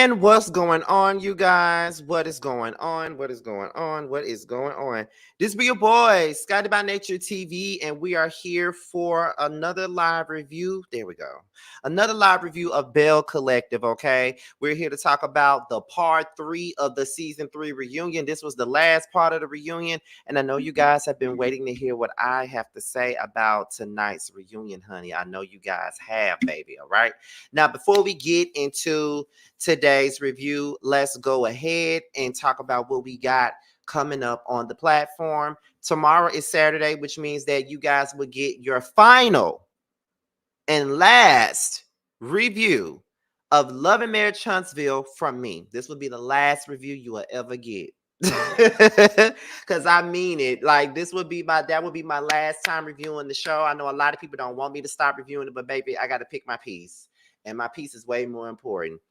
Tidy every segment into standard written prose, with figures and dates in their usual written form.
And what's going on, you guys? What is going on? What is going on? What is going on? This be your boy, Scotty by Nature TV, and we are here for another live review. There we go. Another live review of Belle Collective, okay? We're here to talk about the part 3 of the season 3 reunion. This was the last part of the reunion, and I know you guys have been waiting to hear what I have to say about tonight's reunion, honey. I know you guys have, baby, all right? Now, before we get into today's review, let's go ahead and talk about what we got coming up on the platform. Tomorrow is Saturday, which means that you guys will get your final and last review of Love and Marriage Huntsville from me. This will be the last review you will ever get. Because I mean it. Like, that would be my last time reviewing the show. I know a lot of people don't want me to stop reviewing it, but baby, I got to pick my piece, and my piece is way more important.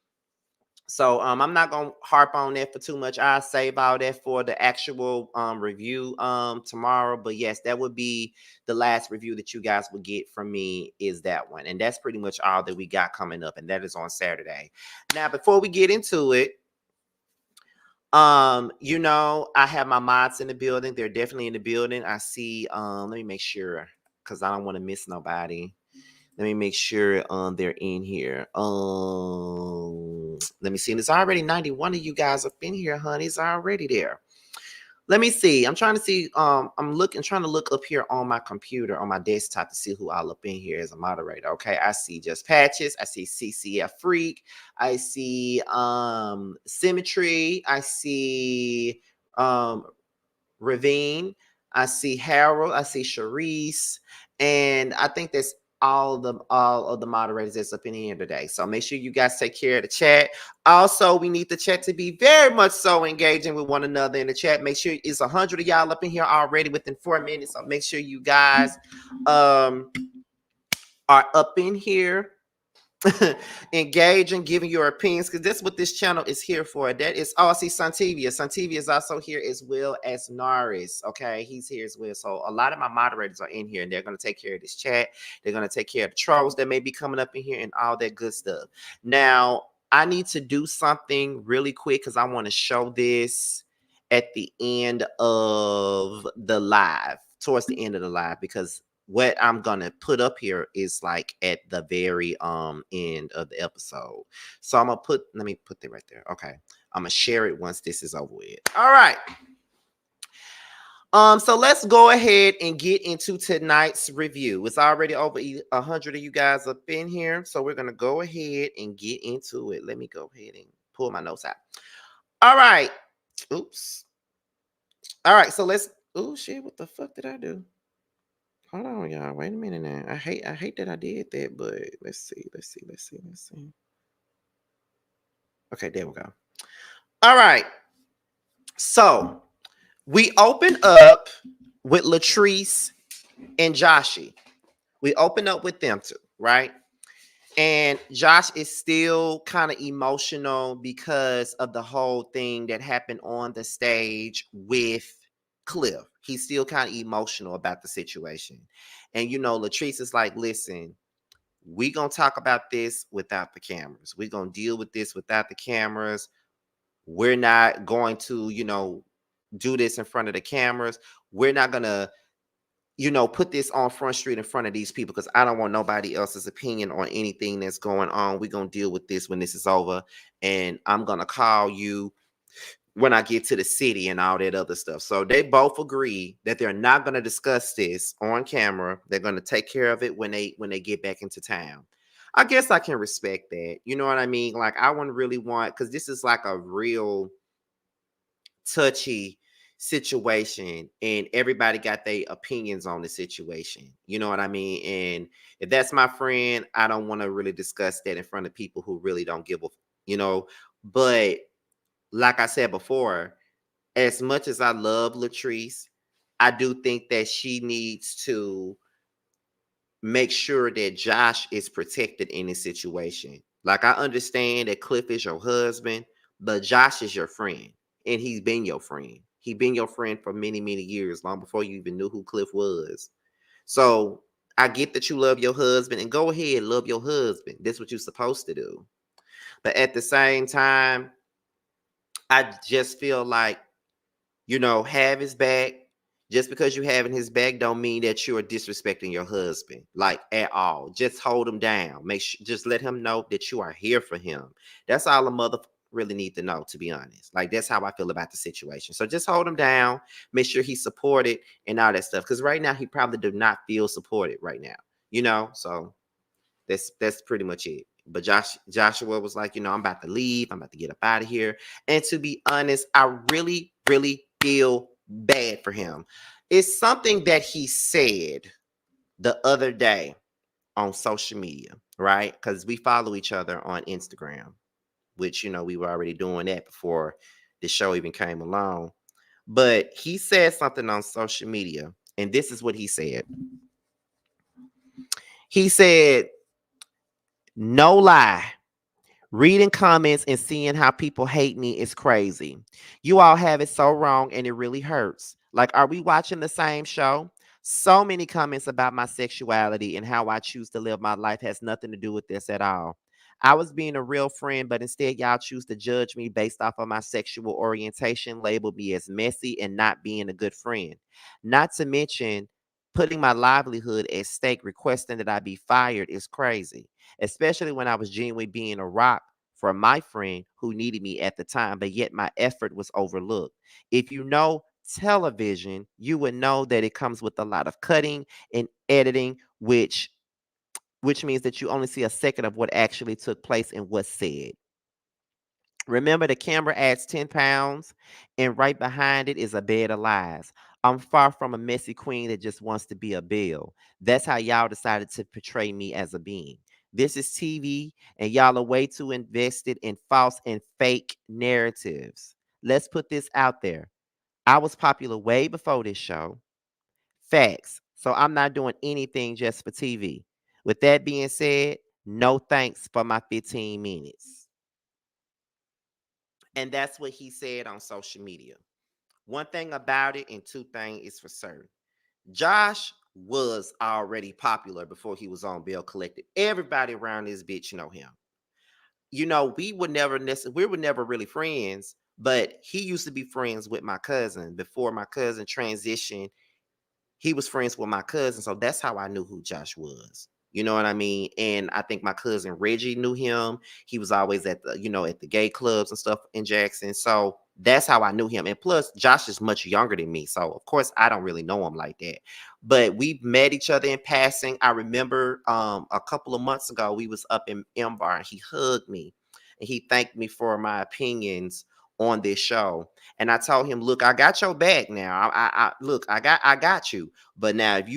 So I'm not gonna harp on that for too much. I'll save all that for the actual review tomorrow. But yes, that would be the last review that you guys will get from me, is that one. And that's pretty much all that we got coming up, and that is on Saturday. Now, before we get into it, I have my mods in the building. They're definitely in the building. I see, let me make sure, because I don't want to miss nobody. Let me make sure they're in here. Let me see. There's already 91 of you guys up in here, honey. It's already there. Let me see. I'm trying to see. Trying to look up here on my computer, on my desktop, to see who all up in here as a moderator. Okay, I see Just Patches. I see CCF Freak. I see Symmetry. I see Ravine. I see Harold. I see Sharice. And I think that's all of the moderators that's up in here today. So make sure you guys take care of the chat. Also, we need the chat to be very much so engaging with one another in the chat. Make sure it's 100 of y'all up in here already within 4 minutes. So make sure you guys are up in here. Engage and giving your opinions, because that's what this channel is here for. That is, I see Santivia. Santivia is also here, as well as Naris. Okay, he's here as well. So a lot of my moderators are in here, and they're going to take care of this chat. They're going to take care of the trolls that may be coming up in here and all that good stuff. Now, I need to do something really quick, because I want to show this at the end of the live, towards the end of the live, because what I'm gonna put up here is like at the very end of the episode. So let me put that right there. Okay. I'm gonna share it once this is over with. All right. So let's go ahead and get into tonight's review. It's already over 100 of you guys up in here. So we're gonna go ahead and get into it. Let me go ahead and pull my notes out. All right. Oops. All right, so let's. Oh shit, what the fuck did I do? Hold on, y'all. Wait a minute now. I hate that I did that, but let's see. Okay, there we go. All right. So we open up with Latrice and Joshy. We open up with them two, right? And Josh is still kind of emotional because of the whole thing that happened on the stage with Cliff. He's still kind of emotional about the situation. And, Latrice is like, listen, we're going to talk about this without the cameras. We're going to deal with this without the cameras. We're not going to, do this in front of the cameras. We're not going to, put this on Front Street in front of these people, because I don't want nobody else's opinion on anything that's going on. We're going to deal with this when this is over. And I'm going to call you when I get to the city and all that other stuff. So they both agree that they're not going to discuss this on camera. They're going to take care of it when they get back into town. I guess I can respect that. You know what I mean? Like, I wouldn't really want, because this is like a real touchy situation, and everybody got their opinions on the situation. You know what I mean? And if that's my friend, I don't want to really discuss that in front of people who really don't give a, but like I said before, as much as I love Latrice, I do think that she needs to make sure that Josh is protected in this situation. Like, I understand that Cliff is your husband, but Josh is your friend, and he's been your friend. He's been your friend for many, many years, long before you even knew who Cliff was. So I get that you love your husband, and go ahead, love your husband. That's what you're supposed to do. But at the same time, I just feel like, have his back. Just because you having his back don't mean that you are disrespecting your husband, like at all. Just hold him down. Just let him know that you are here for him. That's all a mother really need to know, to be honest. Like that's how I feel about the situation. So just hold him down, make sure he's supported and all that stuff. Because right now he probably do not feel supported right now. So that's pretty much it. But Joshua was like, I'm about to leave. I'm about to get up out of here. And to be honest, I really, really feel bad for him. It's something that he said the other day on social media, right? Because we follow each other on Instagram, which, we were already doing that before the show even came along. But he said something on social media, and this is what he said. He said, no lie. Reading comments and seeing how people hate me is crazy. You all have it so wrong and it really hurts. Like, are we watching the same show? So many comments about my sexuality and how I choose to live my life has nothing to do with this at all. I was being a real friend, but instead, y'all choose to judge me based off of my sexual orientation, label me as messy and not being a good friend. Not to mention, putting my livelihood at stake, requesting that I be fired is crazy, especially when I was genuinely being a rock for my friend who needed me at the time, but yet my effort was overlooked. If you know television, you would know that it comes with a lot of cutting and editing, which means that you only see a second of what actually took place and what's said. Remember, the camera adds 10 pounds, and right behind it is a bed of lies. I'm far from a messy queen that just wants to be a Belle. That's how y'all decided to portray me as a being. This is TV, and y'all are way too invested in false and fake narratives. Let's put this out there. I was popular way before this show. Facts. So I'm not doing anything just for TV. With that being said, no thanks for my 15 minutes. And that's what he said on social media. One thing about it, and two things is for certain. Josh was already popular before he was on Belle Collective. Everybody around this bitch know him. We were never really friends, but he used to be friends with my cousin before my cousin transitioned. He was friends with my cousin, so that's how I knew who Josh was. You know what I mean? And I think my cousin Reggie knew him. He was always at the gay clubs and stuff in Jackson. So that's how I knew him. And plus, Josh is much younger than me. So of course I don't really know him like that. But we've met each other in passing. I remember a couple of months ago, we was up in M Bar and he hugged me and he thanked me for my opinions on this show. And I told him, look, I got your back now. Look, I got you. But now if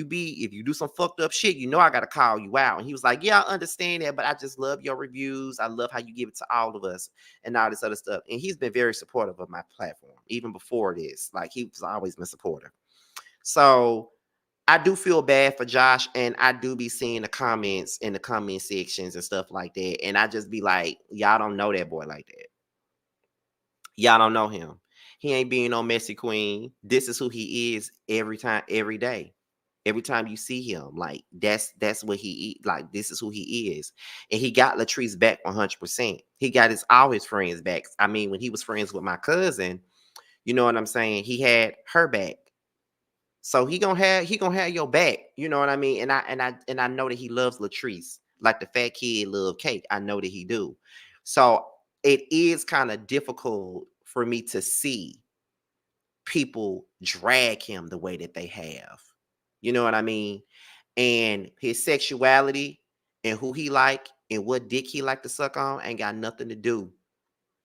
you do some fucked up shit, I gotta call you out. And he was like, yeah, I understand that, but I just love your reviews. I love how you give it to all of us and all this other stuff. And he's been very supportive of my platform, even before this. Like he's always been supportive. So I do feel bad for Josh, and I do be seeing the comments in the comment sections and stuff like that. And I just be like, y'all don't know that boy like that. Y'all don't know him. He ain't being no messy queen. This is who he is every time, every day. Every time you see him, like that's what he like. This is who he is, and he got Latrice back 100%. He got all his friends back. I mean, when he was friends with my cousin, you know what I'm saying? He had her back, so he gonna have your back. You know what I mean? And I know that he loves Latrice like the fat kid love cake. I know that he do. So it is kind of difficult for me to see people drag him the way that they have. You know what I mean? And his sexuality and who he like and what dick he like to suck on ain't got nothing to do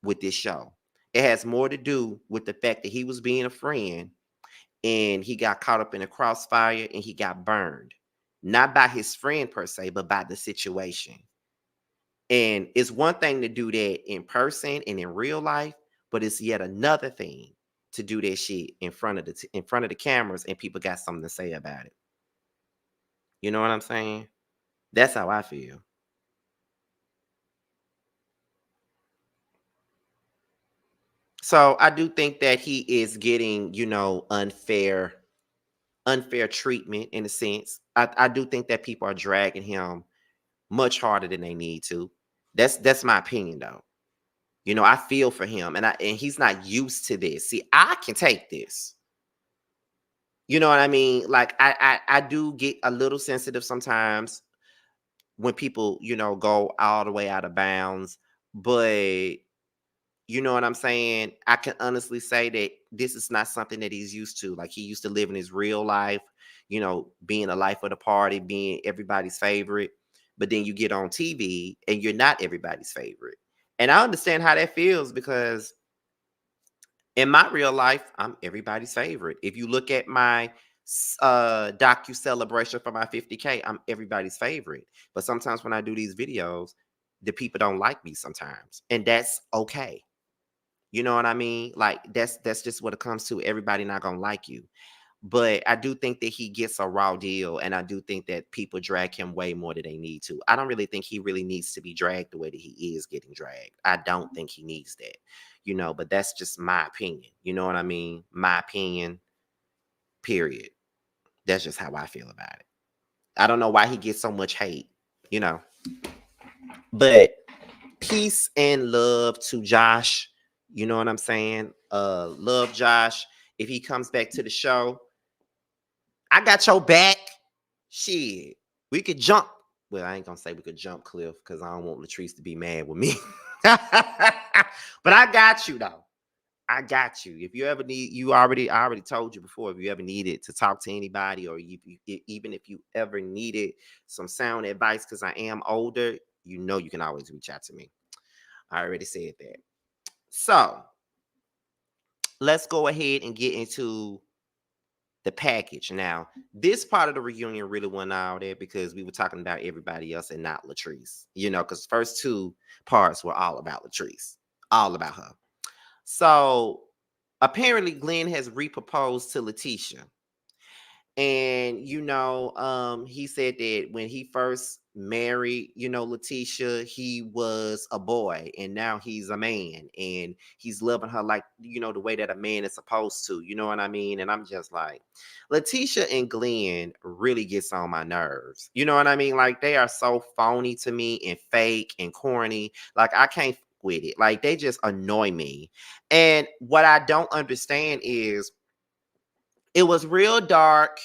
with this show. It has more to do with the fact that he was being a friend and he got caught up in a crossfire and he got burned. Not by his friend per se, but by the situation. And it's one thing to do that in person and in real life, but it's yet another thing to do that shit in front of the cameras and people got something to say about it. You know what I'm saying? That's how I feel. So I do think that he is getting, unfair treatment in a sense. I do think that people are dragging him much harder than they need to. That's my opinion though. I feel for him, and he's not used to this. See, I can take this. You know what I mean? Like I do get a little sensitive sometimes when people, go all the way out of bounds, but you know what I'm saying? I can honestly say that this is not something that he's used to. Like he used to live in his real life, being the life of the party, being everybody's favorite. But then you get on TV and you're not everybody's favorite. And I understand how that feels because in my real life, I'm everybody's favorite. If you look at my docu celebration for my 50K, I'm everybody's favorite. But sometimes when I do these videos, the people don't like me sometimes. And that's okay. You know what I mean? Like that's just what it comes to. Everybody not gonna like you. But I do think that he gets a raw deal, and I do think that people drag him way more than they need to. I don't really think he really needs to be dragged the way that he is getting dragged. I don't think he needs that, but that's just my opinion. You know what I mean? My opinion, period. That's just how I feel about it. I don't know why he gets so much hate, you know. But peace and love to Josh. You know what I'm saying? Love Josh. If he comes back to the show, I got your back. Shit. We could jump. Well, I ain't gonna say we could jump Cliff because I don't want Latrice to be mad with me. But I got you though. I got you. If you ever need, I already told you before, if you ever needed to talk to anybody, or even if you ever needed some sound advice, because I am older, you can always reach out to me. I already said that. So let's go ahead and get into the package. Now, this part of the reunion really went out there because we were talking about everybody else and not Latrice, because first two parts were all about Latrice, all about her. So apparently Glenn has reproposed to Letitia. And he said that when he first married, Letitia, he was a boy and now he's a man and he's loving her like, the way that a man is supposed to, you know what I mean? And I'm just like, Letitia and Glenn really gets on my nerves. You know what I mean? Like they are so phony to me and fake and corny. Like I can't with it. Like they just annoy me. And what I don't understand is it was real dark,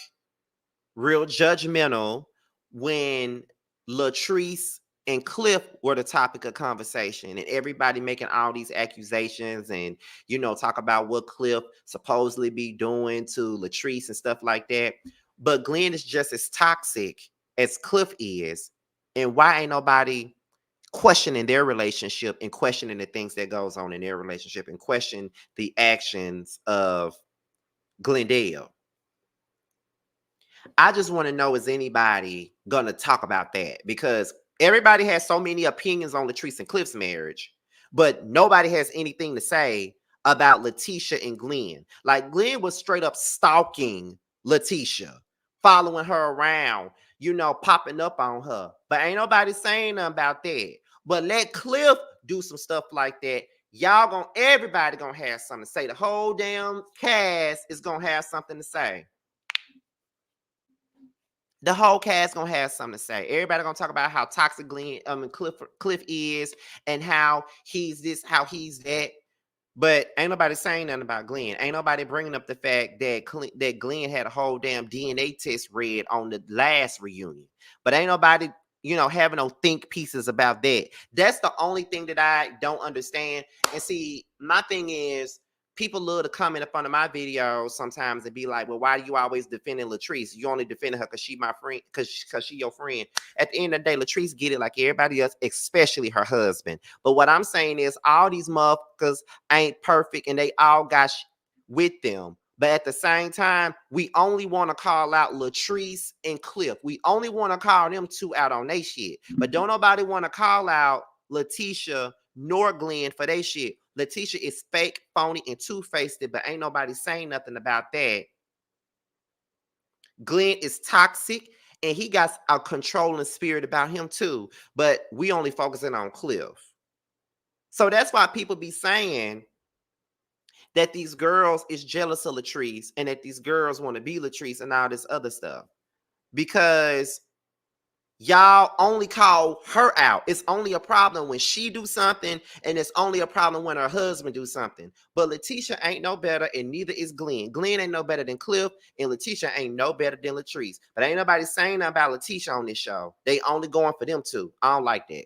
real judgmental when Latrice and Cliff were the topic of conversation and everybody making all these accusations and, talk about what Cliff supposedly be doing to Latrice and stuff like that. But Glenn is just as toxic as Cliff is. And why ain't nobody questioning their relationship and questioning the things that goes on in their relationship and question the actions of Glendale? I just want to know, is anybody going to talk about that? Because everybody has so many opinions on Latrice and Cliff's marriage, but nobody has anything to say about Letitia and Glenn. Like Glenn was straight up stalking Letitia, following her around, popping up on her. But ain't nobody saying nothing about that. But let Cliff do some stuff like that. Everybody gonna have something to say. The whole damn cast is gonna have something to say. The whole cast gonna have something to say. Everybody gonna talk about how toxic Cliff is, and how he's this, how he's that. But ain't nobody saying nothing about Glenn. Ain't nobody bringing up the fact that Glenn had a whole damn DNA test read on the last reunion. But ain't nobody, having no think pieces about that. That's the only thing that I don't understand. And see, my thing is, people love to comment up under my videos sometimes and be like, well, why do you always defending Latrice? You only defending her because she my friend, because she your friend. At the end of the day, Latrice get it like everybody else, especially her husband. But what I'm saying is all these motherfuckers ain't perfect and they all got with them. But at the same time, we only want to call out Latrice and Cliff. We only want to call them two out on they shit. But don't nobody want to call out Letitia nor Glenn for they shit. Letitia is fake, phony, and two-faced, but ain't nobody saying nothing about that. Glenn is toxic, and he got a controlling spirit about him too. But we only focusing on Cliff. So that's why people be saying that these girls is jealous of Latrice and that these girls want to be Latrice and all this other stuff. Because Y'all only call her out. It's only a problem when she do something, and it's only a problem when her husband do something. But Letitia ain't no better, and neither is Glenn. Glenn ain't no better than Cliff, and Letitia ain't no better than Latrice. But ain't nobody saying nothing about Letitia on this show. They only going for them two. I don't like that.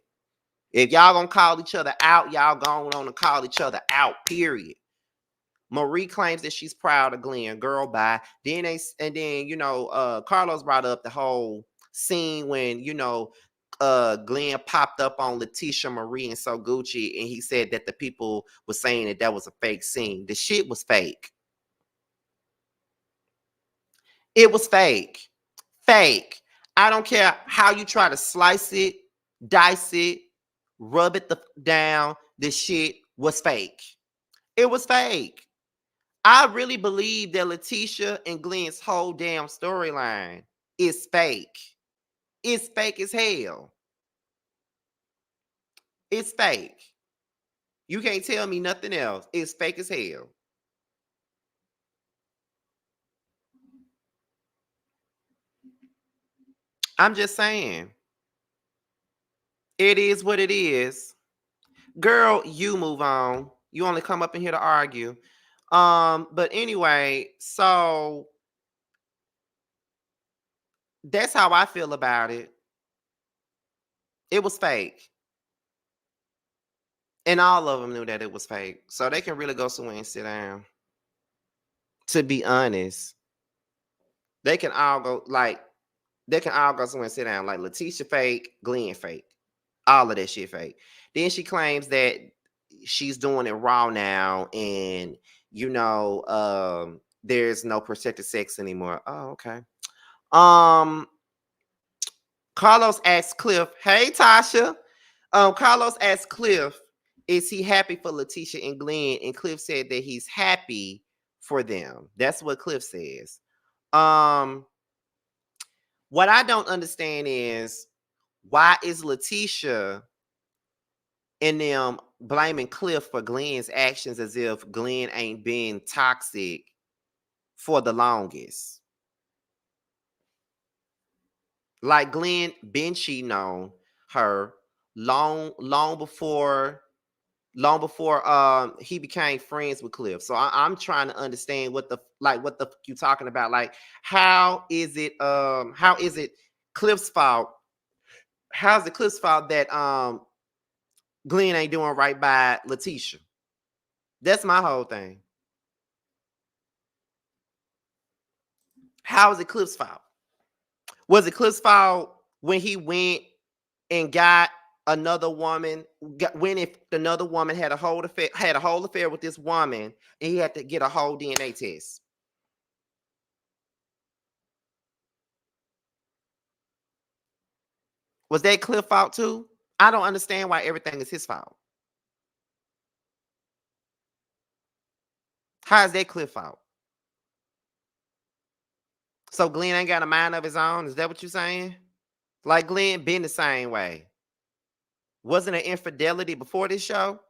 If y'all gonna call each other out, y'all going on to call each other out, period. Marie claims that she's proud of Glenn. Girl, bye. Then Carlos brought up the whole scene when, Glenn popped up on Letitia Marie and So Gucci, and he said that the people were saying that that was a fake scene. The shit was fake. It was fake. Fake. I don't care how you try to slice it, dice it, rub it down. The shit was fake. It was fake. I really believe that Letitia and Glenn's whole damn storyline is fake. It's fake as hell. It's fake. You can't tell me nothing else. It's fake as hell. I'm just saying. It is what it is. Girl, you move on. You only come up in here to argue. But anyway, so that's how I feel about it. It was fake. And all of them knew that it was fake. So they can really go somewhere and sit down. To be honest. They can all go somewhere and sit down. Like Letitia fake, Glenn fake. All of that shit fake. Then she claims that she's doing it raw now, and there's no protected sex anymore. Oh, okay. Um, Carlos asked Cliff, "Hey Tasha." Carlos asked Cliff, "Is he happy for Letitia and Glenn?" And Cliff said that he's happy for them. That's what Cliff says. Um, what I don't understand is why is Letitia and them blaming Cliff for Glenn's actions as if Glenn ain't been toxic for the longest. Like Glenn been cheating on her long before he became friends with Cliff. So I'm trying to understand what the you talking about. Like how is it Cliff's fault? How's it Cliff's fault that Glenn ain't doing right by Letitia? That's my whole thing. How is it Cliff's fault? Was it Cliff's fault when he went and got another woman? When if another woman had a whole affair with this woman, and he had to get a whole DNA test? Was that Cliff fault too? I don't understand why everything is his fault. How is that Cliff fault? So Glenn ain't got a mind of his own. Is that what you're saying? Like Glenn been the same way. Wasn't an infidelity before this show,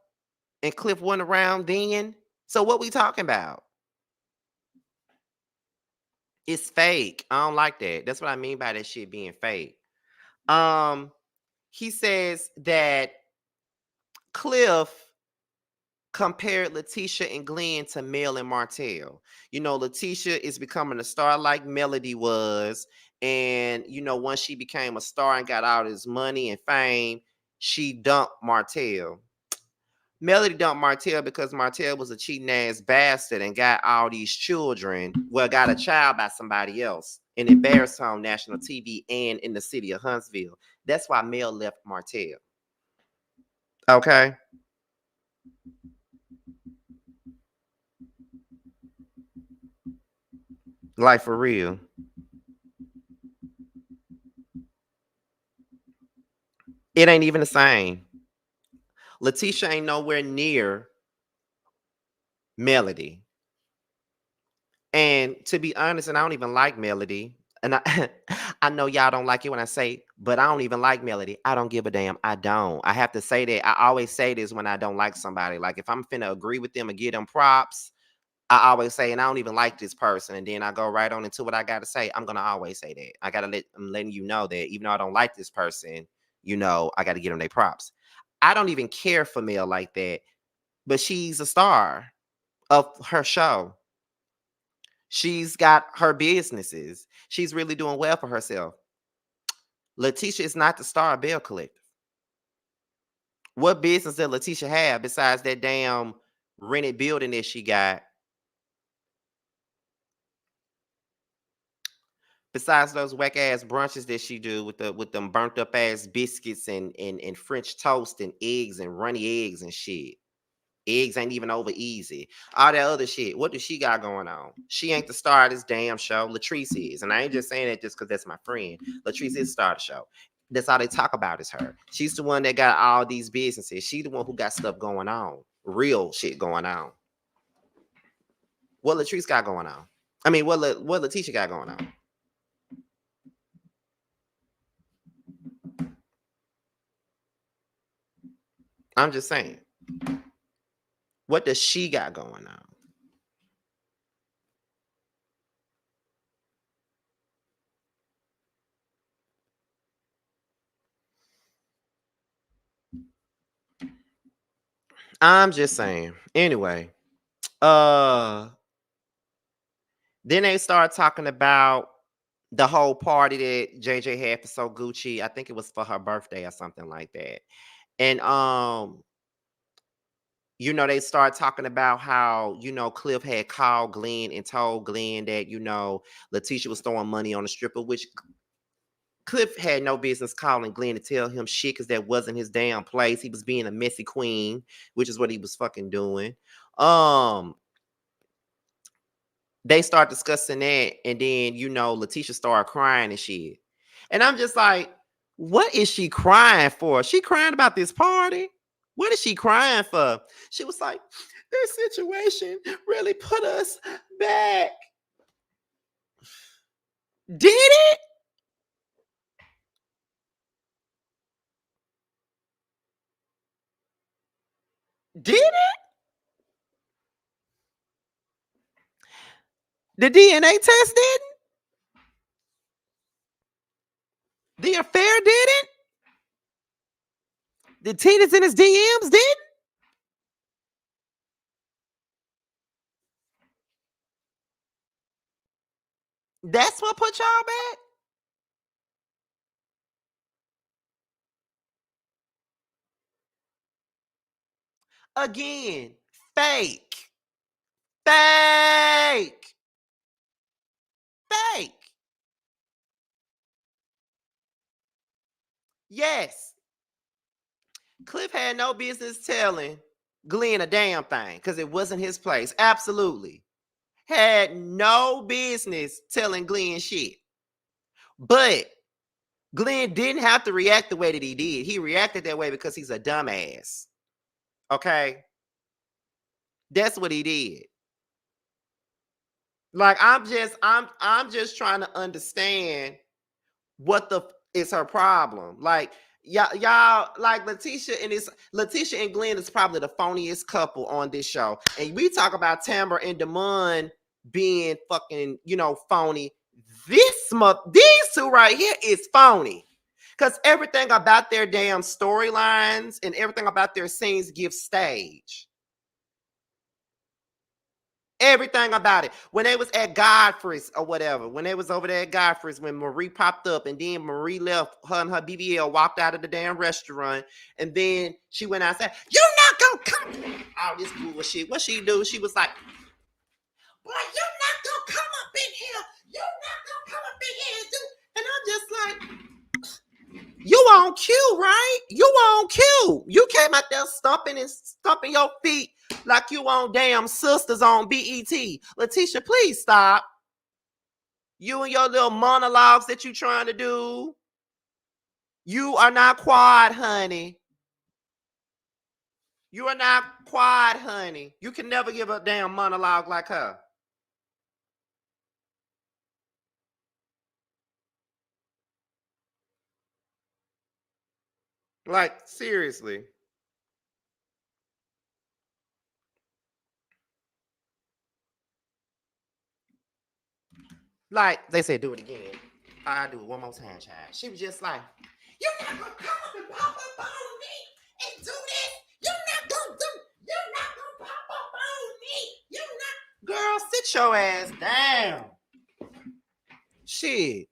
and Cliff wasn't around then. So what we talking about? It's fake. I don't like that. That's what I mean by that shit being fake. Um, he says that Cliff compared Letitia and Glenn to Mel and Martell. Letitia is becoming a star like Melody was. And, once she became a star and got all this money and fame, she dumped Martell. Melody dumped Martell because Martell was a cheating ass bastard and got all these children. Well, got a child by somebody else and embarrassed her on national TV and in the city of Huntsville. That's why Mel left Martell. Okay. Like for real. It ain't even the same. Letitia ain't nowhere near Melody. And to be honest, and I don't even like Melody. And I, I know y'all don't like it when I say, but I don't even like Melody. I don't give a damn. I don't. I have to say that. I always say this when I don't like somebody. Like if I'm finna agree with them and give them props, I always say, and I don't even like this person, and then I go right on into what I gotta say. I'm gonna always say that. I'm letting you know that even though I don't like this person, I gotta give them their props. I don't even care for Mel like that, but she's a star of her show. She's got her businesses. She's really doing well for herself. Letitia is not the star of Bell Collective. What business does Letitia have besides that damn rented building that she got? Besides those whack ass brunches that she do with them burnt up ass biscuits and French toast and eggs and runny eggs and shit. Eggs ain't even over easy. All that other shit. What does she got going on? She ain't the star of this damn show. Latrice is. And I ain't just saying that just because that's my friend. Latrice is the star of the show. That's all they talk about is her. She's the one that got all these businesses. She the one who got stuff going on. Real shit going on. What Latrice got going on? I mean, what Letitia got going on? I'm just saying. What does she got going on? I'm just saying. Anyway, uh then they start talking about the whole party that JJ had for So Gucci. I think it was for her birthday or something like that. And they start talking about how, Cliff had called Glenn and told Glenn that, Letitia was throwing money on the stripper, which Cliff had no business calling Glenn to tell him shit because that wasn't his damn place. He was being a messy queen, which is what he was fucking doing. Um, they start discussing that, and then Letitia started crying and shit. And I'm just like, what is she crying for? She crying about this party? What is she crying for? She was like, this situation really put us back. Did it? Did it? The DNA test didn't? The affair didn't? The titties in his DMs didn't? That's what put y'all back? Again, fake. Fake. Fake. Yes. Cliff had no business telling Glenn a damn thing because it wasn't his place. Absolutely. Had no business telling Glenn shit. But Glenn didn't have to react the way that he did. He reacted that way because he's a dumbass. Okay? That's what he did. Like I'm just trying to understand what the is her problem. Like y'all like Letitia and Glenn is probably the phoniest couple on this show. And we talk about Tamara and Damon being fucking, phony. These two right here is phony. Because everything about their damn storylines and everything about their scenes gives stage. Everything about it. When they was at Godfrey's or whatever, when they was over there at Godfrey's, when Marie popped up and then Marie left, her and her BBL walked out of the damn restaurant, and then she went out and said, "You're not gonna come." All this bullshit. What she do? She was like, "Boy, you're not gonna come up in here. You're not gonna come up in here and do." And I'm just like, you on cue, right? You on cue. You came out there stumping your feet like you on damn Sisters on BET. Letitia, please stop. You and your little monologues that you trying to do. You are not quiet, honey. You are not quiet, honey. You can never give a damn monologue like her. Like, seriously. Like they said, do it again. I do it one more time, child. She was just like, "You're not gonna come up and pop up on me and do this. You're not gonna do. You're not gonna pop up on me. You're not." Girl, sit your ass down. Shit,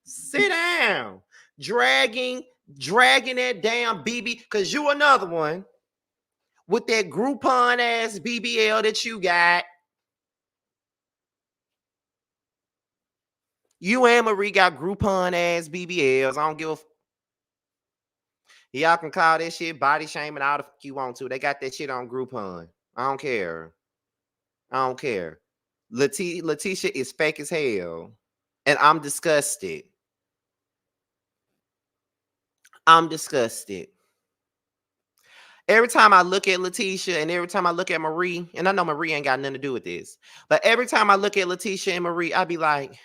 sit down. Dragging, dragging that damn BB, cause you another one with that Groupon ass BBL that you got. You and Marie got Groupon ass BBLs. I don't give a. Y'all can call that shit body shaming all the fuck you want to. They got that shit on Groupon. I don't care. I don't care. Letitia is fake as hell. And I'm disgusted. I'm disgusted. Every time I look at Letitia and every time I look at Marie, and I know Marie ain't got nothing to do with this, but every time I look at Letitia and Marie, I be like,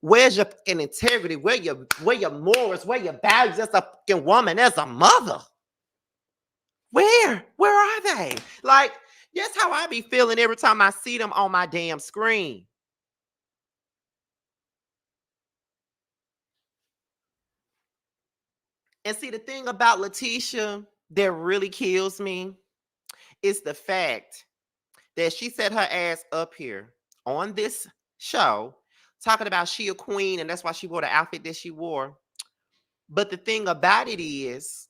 where's your fucking integrity? Where your morals? Where your values as a fucking woman, as a mother? Where? Where are they? Like, that's how I be feeling every time I see them on my damn screen. And see, the thing about Letitia that really kills me is the fact that she set her ass up here on this show talking about she a queen and that's why she wore the outfit that she wore. But the thing about it is,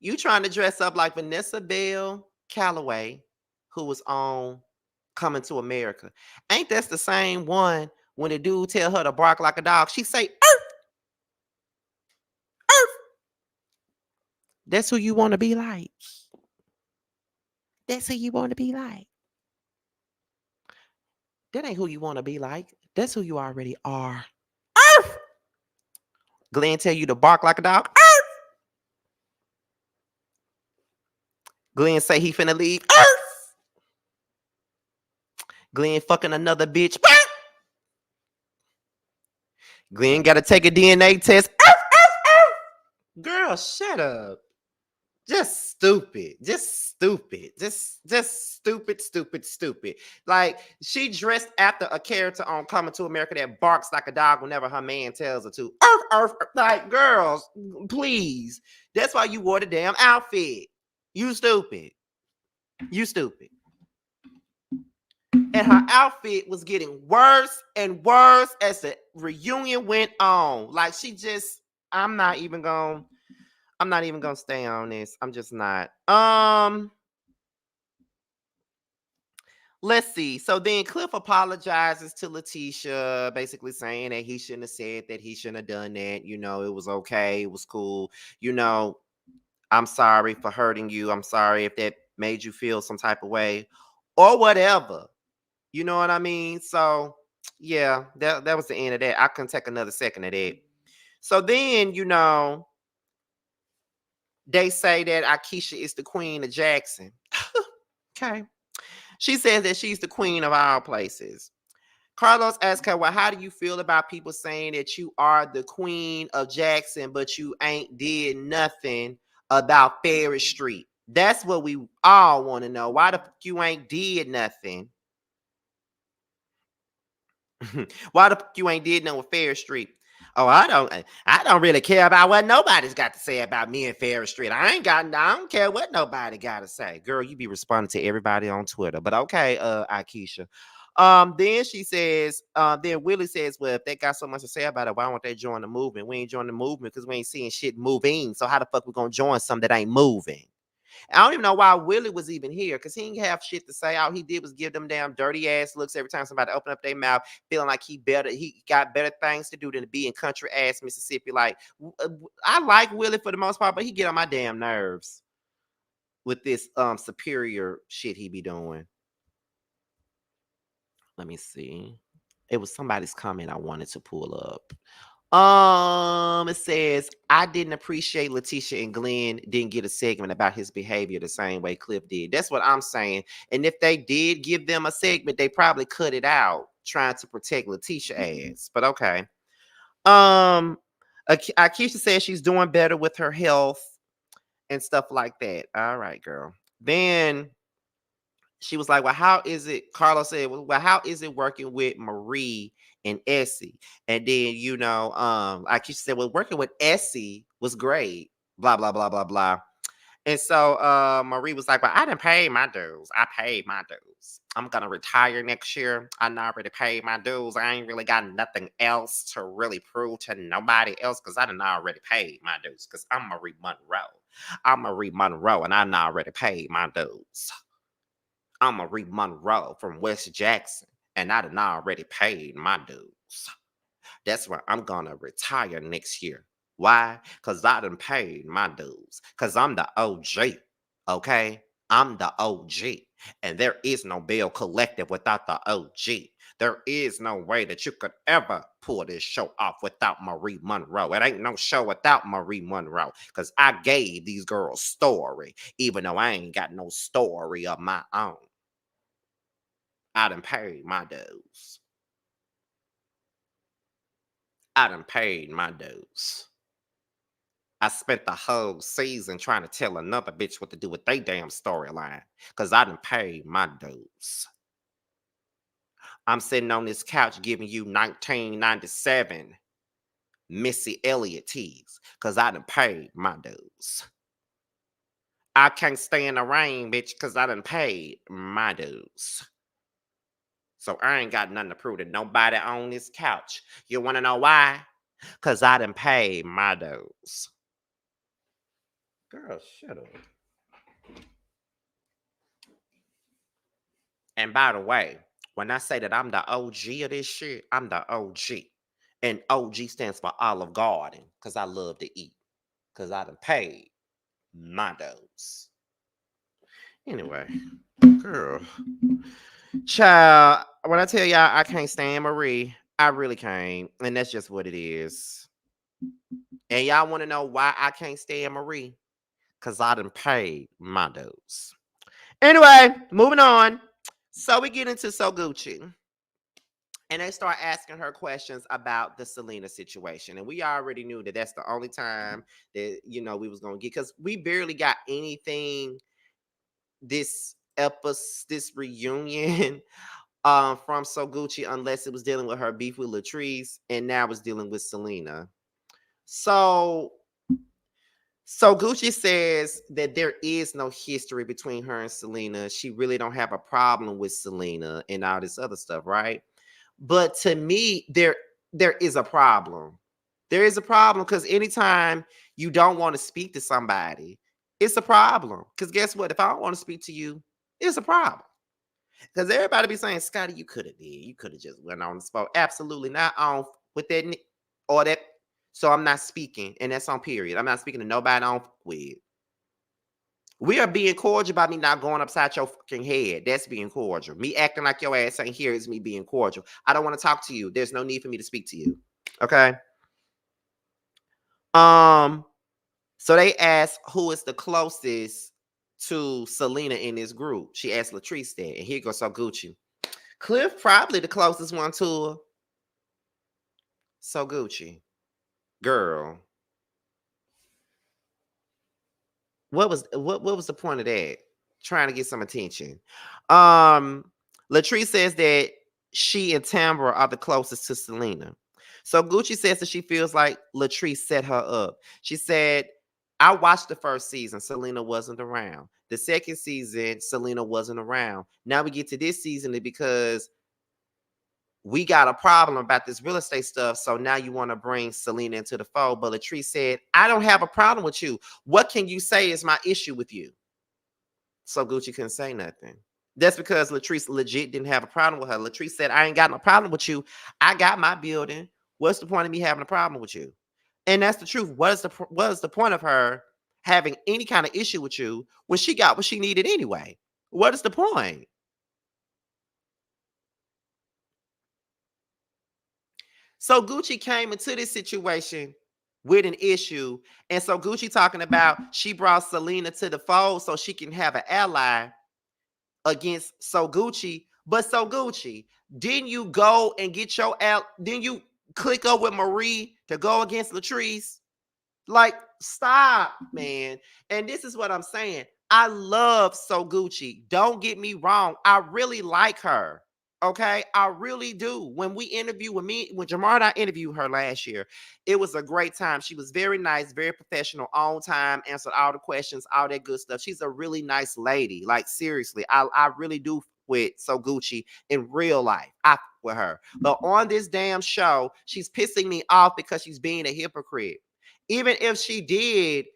you trying to dress up like Vanessa Belle Calloway, who was on Coming to America. Ain't that's the same one when the dude tell her to bark like a dog? She say, "Earth, earth." That's who you want to be like. That's who you want to be like. That ain't who you want to be like. That's who you already are. Earth. Glenn tell you to bark like a dog. Earth. Glenn say he finna leave. Earth. Glenn fucking another bitch. Earth. Glenn gotta take a DNA test. Earth, earth, earth. Girl, shut up. Just stupid. Just stupid. Just stupid, stupid, stupid. Like, she dressed after a character on Coming to America that barks like a dog whenever her man tells her to. Earth, earth, earth. Like, girls, please. That's why you wore the damn outfit. You stupid. You stupid. And her outfit was getting worse and worse as the reunion went on. Like, she just, I'm not even gonna stay on this. I'm just not. Let's see. So then Cliff apologizes to Letitia, basically saying that he shouldn't have said that, he shouldn't have done that. You know, it was okay, it was cool. You know, I'm sorry for hurting you. I'm sorry if that made you feel some type of way or whatever. You know what I mean? So yeah, that was the end of that. I couldn't take another second of that. So then, they say that Akeisha is the queen of Jackson. Okay. She says that she's the queen of all places. Carlos asked her, well, how do you feel about people saying that you are the queen of Jackson, but you ain't did nothing about Ferris Street? That's what we all want to know. Why the fuck you ain't did nothing? Why the fuck you ain't did nothing with Ferris Street? Oh, I don't really care about what nobody's got to say about me and Ferris Street. I don't care what nobody got to say. Girl, you be responding to everybody on Twitter. But okay, Akeisha. Then she says, then Willie says, well, if they got so much to say about it, why won't they join the movement? We ain't joining the movement because we ain't seeing shit moving. So how the fuck we gonna join something that ain't moving? I don't even know why Willie was even here because he didn't have shit to say. All he did was give them damn dirty ass looks every time somebody opened up their mouth, feeling like he got better things to do than to be in country ass Mississippi. Like, I like Willie for the most part, but he get on my damn nerves with this superior shit he be doing. Let me see. It was somebody's comment I wanted to pull up. It says, I didn't appreciate Letitia and Glenn didn't get a segment about his behavior the same way Cliff did. That's what I'm saying. And if they did give them a segment, they probably cut it out trying to protect Letitia ass. But okay. Akeisha says she's doing better with her health and stuff like that. All right, girl. Then she was like, well, how is it? Carlos said, well, how is it working with Marie and Essie? And then, like you said, well, working with Essie was great. Blah, blah, blah, blah, blah. And so Marie was like, well, I didn't pay my dues. I paid my dues. I'm going to retire next year. I done already paid my dues. I ain't really got nothing else to really prove to nobody else because I done already paid my dues because I'm Marie Monroe. I'm Marie Monroe and I done already paid my dues. I'm Marie Monroe from West Jackson and I done already paid my dues. That's where I'm gonna retire next year. Why? Because I done paid my dues. Because I'm the OG. Okay? I'm the OG. And there is no Belle Collective without the OG. There is no way that you could ever pull this show off without Marie Monroe. It ain't no show without Marie Monroe. Because I gave these girls story, even though I ain't got no story of my own. I done paid my dues. I done paid my dues. I spent the whole season trying to tell another bitch what to do with their damn storyline. Cause I done paid my dues. I'm sitting on this couch giving you 1997 Missy Elliott teas. Cause I done paid my dues. I can't stay in the rain, bitch, cause I done paid my dues. So I ain't got nothing to prove to nobody on this couch. You wanna know why? Cause I done paid my dues. Girl, shut up. And by the way, when I say that I'm the OG of this shit, I'm the OG. And OG stands for Olive Garden, because I love to eat. Because I done paid my dues. Anyway, girl. Child, when I tell y'all I can't stand Marie, I really can't. And that's just what it is. And y'all want to know why I can't stand Marie? Because I done paid my dues. Anyway, moving on. So we get into So Gucci. And they start asking her questions about the Selena situation. And we already knew that that's the only time that, we was going to get, because we barely got anything this reunion from So Gucci, unless it was dealing with her beef with Latrice, and now it's dealing with Selena. So Gucci says that there is no history between her and Selena. She really don't have a problem with Selena and all this other stuff, right? But to me, there is a problem. There is a problem because anytime you don't want to speak to somebody, it's a problem. Because guess what? If I don't want to speak to you, it's a problem. Because everybody be saying, Scotty, you could have did. You could have just went on the spot. Absolutely not on with that or that. So I'm not speaking. And that's on period. I'm not speaking to nobody on with. We are being cordial by me not going upside your fucking head. That's being cordial. Me acting like your ass ain't here is me being cordial. I don't want to talk to you. There's no need for me to speak to you. Okay. So they asked who is the closest to Selena in this group. She asked Latrice that. And here goes So Gucci. Cliff probably the closest one to her. So Gucci. Girl. What was the point of that? Trying to get some attention. Latrice says that she and Tambra are the closest to Selena. So Gucci says that she feels like Latrice set her up. She said, I watched the first season. Selena wasn't around. The second season, Selena wasn't around. Now we get to this season because we got a problem about this real estate stuff. So now you want to bring Selena into the fold. But Latrice said, I don't have a problem with you. What can you say is my issue with you? So Gucci couldn't say nothing. That's because Latrice legit didn't have a problem with her. Latrice said, I ain't got no problem with you. I got my building. What's the point of me having a problem with you? And that's the truth. What is the point of her having any kind of issue with you when she got what she needed anyway? What is the point? So Gucci came into this situation with an issue. And so Gucci talking about she brought Selena to the fold so she can have an ally against So Gucci. But So Gucci, didn't you go and get your didn't you click up with Marie to go against Latrice? Like, stop, man. And this is what I'm saying. I love So Gucci. Don't get me wrong. I really like her. Okay, I really do. When Jamar and I interviewed her last year, it was a great time. She was very nice, very professional, on time, answered all the questions, all that good stuff. She's a really nice lady. Like seriously, I really do with So Gucci in real life. I with her, but on this damn show, she's pissing me off because she's being a hypocrite. Even if she did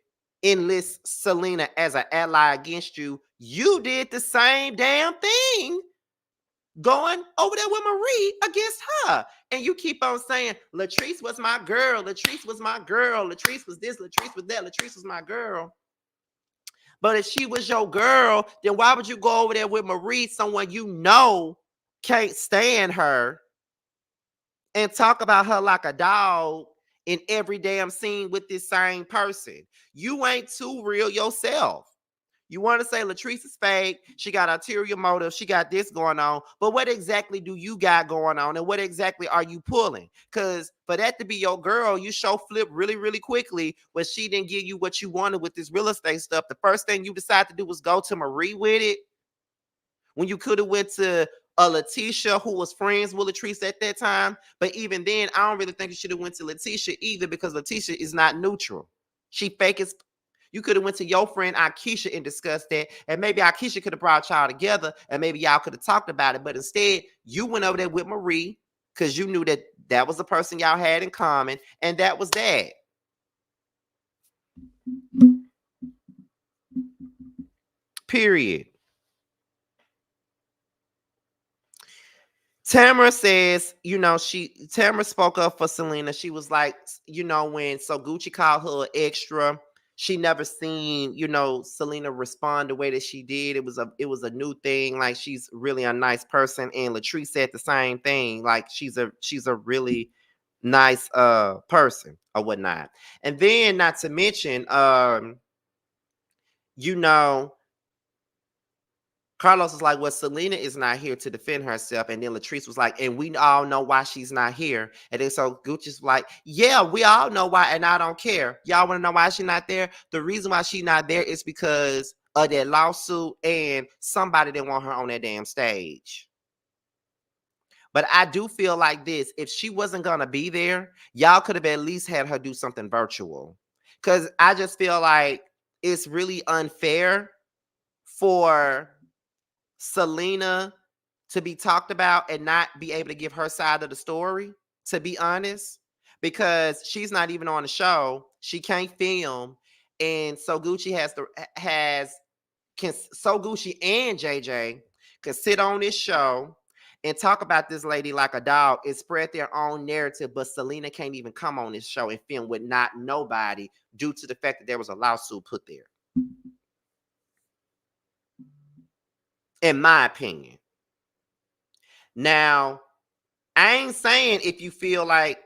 enlist Selena as an ally against you, you did the same damn thing going over there with Marie against her. And you keep on saying, Latrice was my girl, Latrice was my girl, Latrice was this, Latrice was that, Latrice was my girl. But if she was your girl, then why would you go over there with Marie, someone you know can't stand her, and talk about her like a dog in every damn scene with this same person? You ain't too real yourself. You want to say Latrice is fake. She got ulterior motive. She got this going on. But what exactly do you got going on? And what exactly are you pulling? Because for that to be your girl, you show flip really, really quickly when she didn't give you what you wanted with this real estate stuff. The first thing you decided to do was go to Marie with it, when you could have went to a Letitia who was friends with Latrice at that time. But even then, I don't really think you should have went to Letitia either, because Letitia is not neutral. She fake as. You could have went to your friend Akeisha and discussed that, and maybe Akeisha could have brought y'all together, and maybe y'all could have talked about it. But instead, you went over there with Marie because you knew that that was the person y'all had in common, and that was that. Period. Tamara says, Tamara spoke up for Selena. She was like, when So Gucci called her extra, she never seen, Selena respond the way that she did. It was a new thing. Like, she's really a nice person. And Latrice said the same thing. Like, she's a really nice person or whatnot. And then, not to mention, you know, Carlos was like, well, Selena is not here to defend herself. And then Latrice was like, and we all know why she's not here. And then so Gucci's like, yeah, we all know why, and I don't care. Y'all want to know why she's not there? The reason why she's not there is because of that lawsuit, and somebody didn't want her on that damn stage. But I do feel like this. If she wasn't going to be there, y'all could have at least had her do something virtual. Because I just feel like it's really unfair for Selena to be talked about and not be able to give her side of the story, to be honest, because she's not even on the show. She can't film. And So Gucci So Gucci and JJ can sit on this show and talk about this lady like a dog and spread their own narrative, but Selena can't even come on this show and film with not nobody due to the fact that there was a lawsuit put there. In my opinion. Now, I ain't saying if you feel like,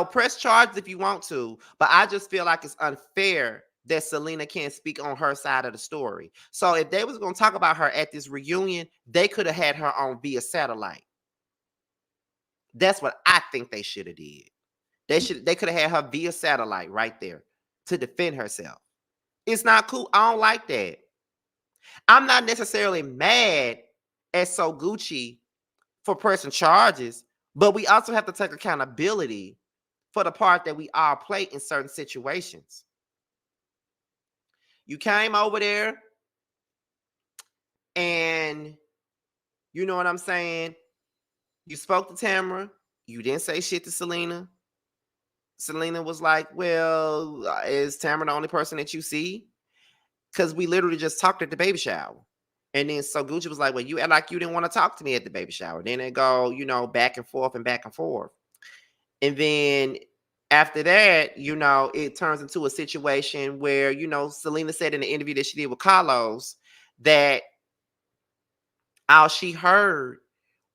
press charges if you want to, but I just feel like it's unfair that Selena can't speak on her side of the story. So if they was going to talk about her at this reunion, they could have had her on via satellite. That's what I think they should have did. They could have had her via satellite right there to defend herself. It's not cool. I don't like that. I'm not necessarily mad at So Gucci for pressing charges, but we also have to take accountability for the part that we all play in certain situations. You came over there and you know what I'm saying? You spoke to Tamara. You didn't say shit to Selena. Selena was like, well, is Tamara the only person that you see? Because we literally just talked at the baby shower. And then So Gucci was like, well, you act like you didn't want to talk to me at the baby shower. Then they go, back and forth and back and forth. And then after that, it turns into a situation where, Selena said in the interview that she did with Carlos that all she heard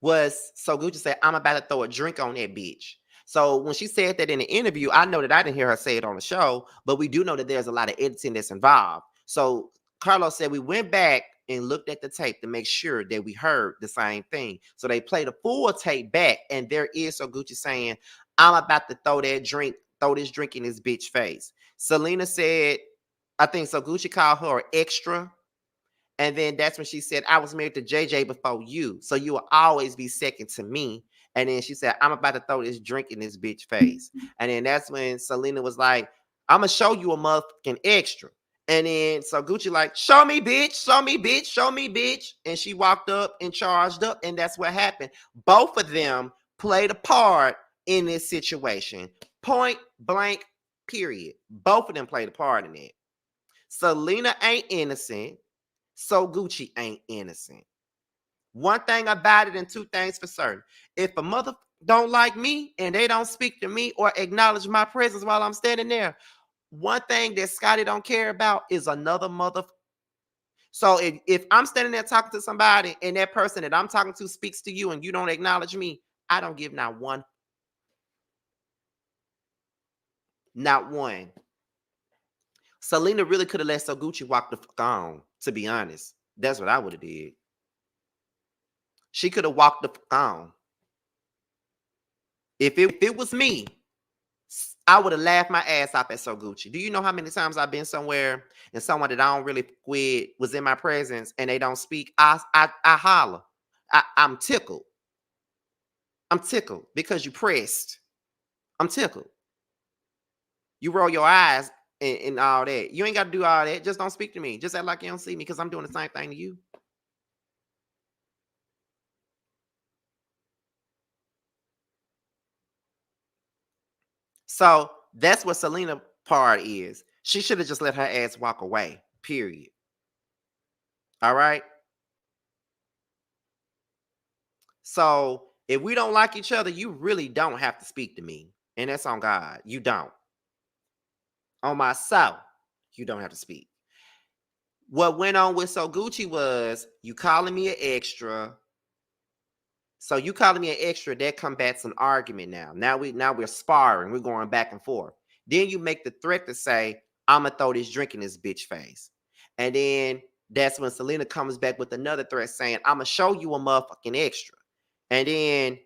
was So Gucci say, I'm about to throw a drink on that bitch. So when she said that in the interview, I know that I didn't hear her say it on the show, but we do know that there's a lot of editing that's involved. So Carlos said we went back and looked at the tape to make sure that we heard the same thing. So they played a full tape back, and there is So Gucci saying, I'm about to throw this drink in this bitch face. Selena said, I think So Gucci called her extra. And then that's when she said, I was married to JJ before you, so you will always be second to me. And then she said, I'm about to throw this drink in this bitch face. And then that's when Selena was like, I'm going to show you a motherfucking extra. And then so Gucci like, show me, bitch, show me, bitch, show me, bitch. And she walked up and charged up. And that's what happened. Both of them played a part in this situation. Point blank, period. Both of them played a part in it. Selena ain't innocent, so Gucci ain't innocent. One thing about it and two things for certain. If a mother don't like me and they don't speak to me or acknowledge my presence while I'm standing there, one thing that Scotty don't care about is another mother. So if I'm standing there talking to somebody and that person that I'm talking to speaks to you and you don't acknowledge me, I don't give not one. Not one. Selena really could have let So Gucci walk the fuck on, to be honest. That's what I would have did. She could have walked the fuck on. If it was me, I would have laughed my ass off at So Gucci. Do you know how many times I've been somewhere and someone that I don't really with was in my presence and they don't speak? I holler. I'm tickled. I'm tickled because you pressed. I'm tickled. You roll your eyes and all that. You ain't got to do all that. Just don't speak to me. Just act like you don't see me because I'm doing the same thing to you. So that's what Selena part is. She should have just let her ass walk away. Period. All right. So if we don't like each other, you really don't have to speak to me. And that's on God. You don't. On myself, you don't have to speak. What went on with So Gucci was you calling me an extra. So you calling me an extra, that combats an argument now. Now we're sparring. We're going back and forth. Then you make the threat to say, I'ma throw this drink in this bitch face. And then that's when Selena comes back with another threat saying, I'ma show you a motherfucking extra. And then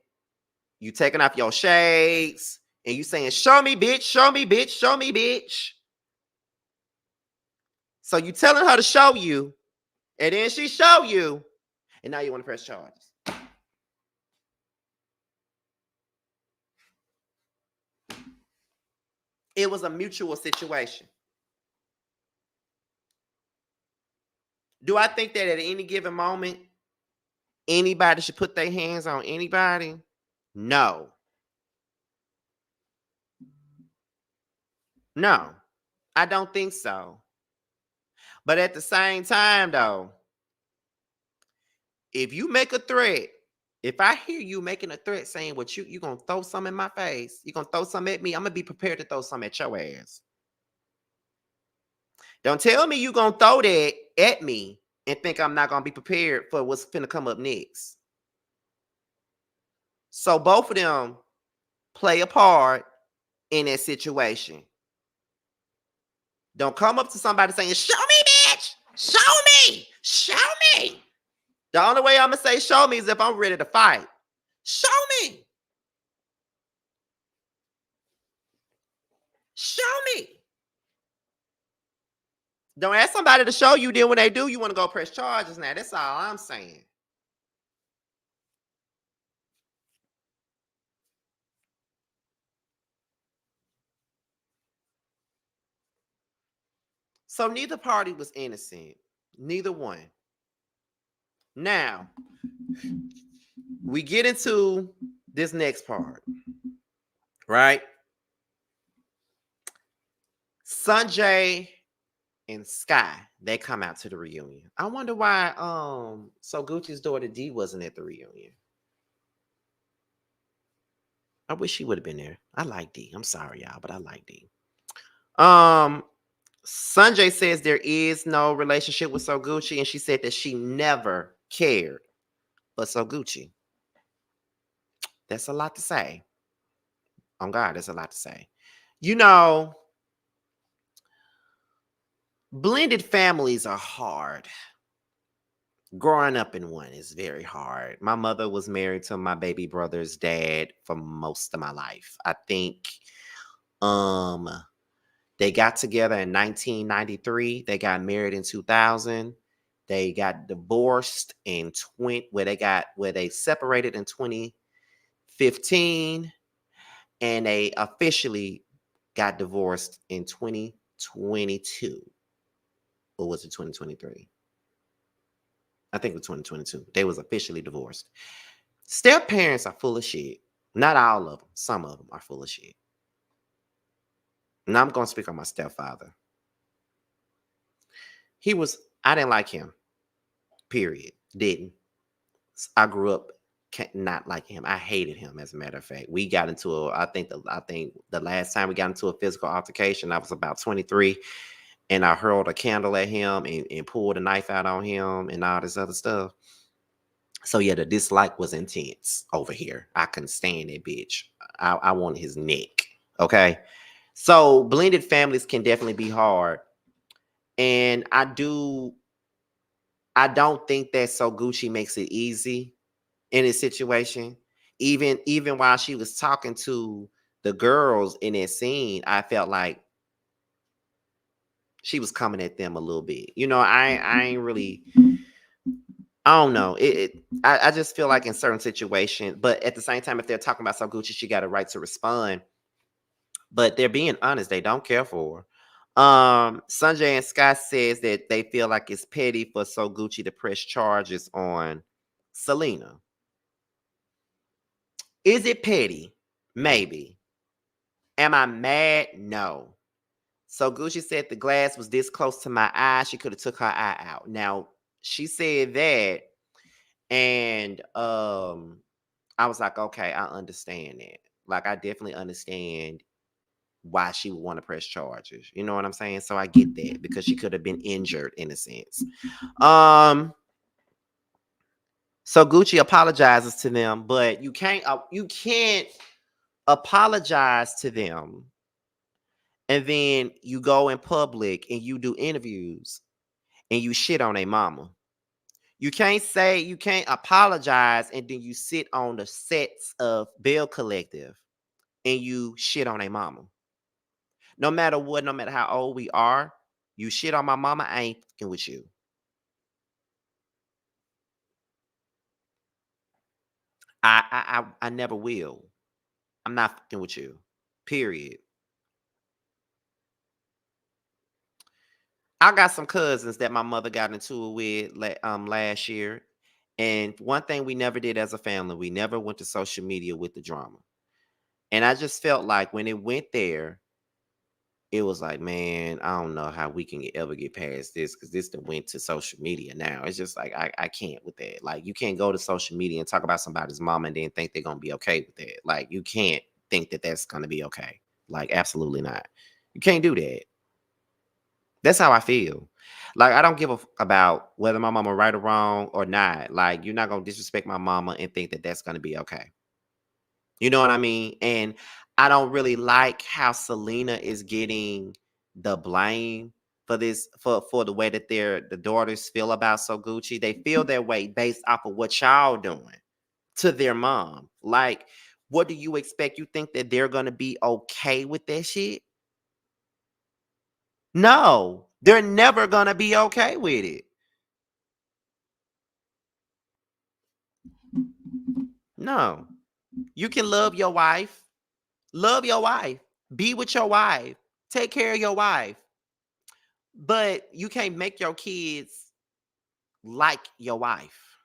you taking off your shades and you saying, show me, bitch, show me, bitch, show me, bitch. So you telling her to show you, and then she show you, and now you want to press charges. It was a mutual situation. Do I think that at any given moment, anybody should put their hands on anybody? No. No, I don't think so. But at the same time, though, if you make a threat, if I hear you making a threat saying what you gonna throw something in my face, you gonna throw something at me, I'm gonna be prepared to throw something at your ass. Don't tell me you gonna throw that at me and think I'm not gonna be prepared for what's gonna come up next. So both of them play a part in that situation. Don't come up to somebody saying, show me, bitch, show me, show me. The only way I'm gonna say show me is if I'm ready to fight. Show me. Show me. Don't ask somebody to show you, then when they do, you want to go press charges now. That's all I'm saying. So neither party was innocent. Neither one. Now, we get into this next part, right? Sanjay and Sky, they come out to the reunion. I wonder why So Gucci's daughter D wasn't at the reunion. I wish she would have been there. I like D. I'm sorry, y'all, but I like D. Sanjay says there is no relationship with So Gucci, and she said that she never cared for So Gucci. That's a lot to say. On God, that's a lot to say. You know, blended families are hard. Growing up in one is very hard. My mother was married to my baby brother's dad for most of my life. I think they got together in 1993. They got married in 2000. They got divorced in 20 where they separated in 2015, and they officially got divorced in 2022. Or was it 2023? I think it was 2022. They was officially divorced. Step parents are full of shit. Not all of them. Some of them are full of shit. Now I'm going to speak on my stepfather. I didn't like him. Period. Didn't. I grew up not liking him. I hated him. As a matter of fact, we got into I think the last time we got into a physical altercation, I was about 23, and I hurled a candle at him and pulled a knife out on him and all this other stuff. So yeah, the dislike was intense over here. I couldn't stand that bitch. I wanted his neck. Okay. So blended families can definitely be hard. And I don't think that So Gucci makes it easy in this situation. Even while she was talking to the girls in that scene, I felt like she was coming at them a little bit. I ain't really, I don't know. I just feel like in certain situations, but at the same time, if they're talking about So Gucci, she got a right to respond. But they're being honest, they don't care for her. Sanjay and Scott says that they feel like it's petty for So Gucci to press charges on Selena. Is it petty? Maybe. Am I mad? No. So Gucci said the glass was this close to my eye. She could have took her eye out. Now, she said that, and I was like, okay, I understand that. Like, I definitely understand why she would want to press charges. You know what I'm saying? So I get that because she could have been injured in a sense. So Gucci apologizes to them, but you can't apologize to them and then you go in public and you do interviews and you shit on a mama. You can't apologize and then you sit on the sets of Belle Collective and you shit on a mama. No matter what, no matter how old we are, you shit on my mama, I ain't fucking with you. I never will. I'm not fucking with you. Period. I got some cousins that my mother got into it with last year. And one thing we never did as a family, we never went to social media with the drama. And I just felt like when it went there, it was like, man, I don't know how we can ever get past this because this done went to social media now. It's just like I can't with that. Like you can't go to social media and talk about somebody's mom and then think they're gonna be okay with that. Like you can't think that that's gonna be okay. Like absolutely not. You can't do that. That's how I feel. Like I don't give about whether my mama right or wrong or not. Like you're not gonna disrespect my mama and think that that's gonna be okay. You know what I mean? And I don't really like how Selena is getting the blame for this for the way that the daughters feel about So Gucci. They feel their way based off of what y'all doing to their mom. Like, what do you expect? You think that they're gonna be okay with that shit? No, they're never gonna be okay with it. No. You can love your wife, be with your wife, take care of your wife. But you can't make your kids like your wife.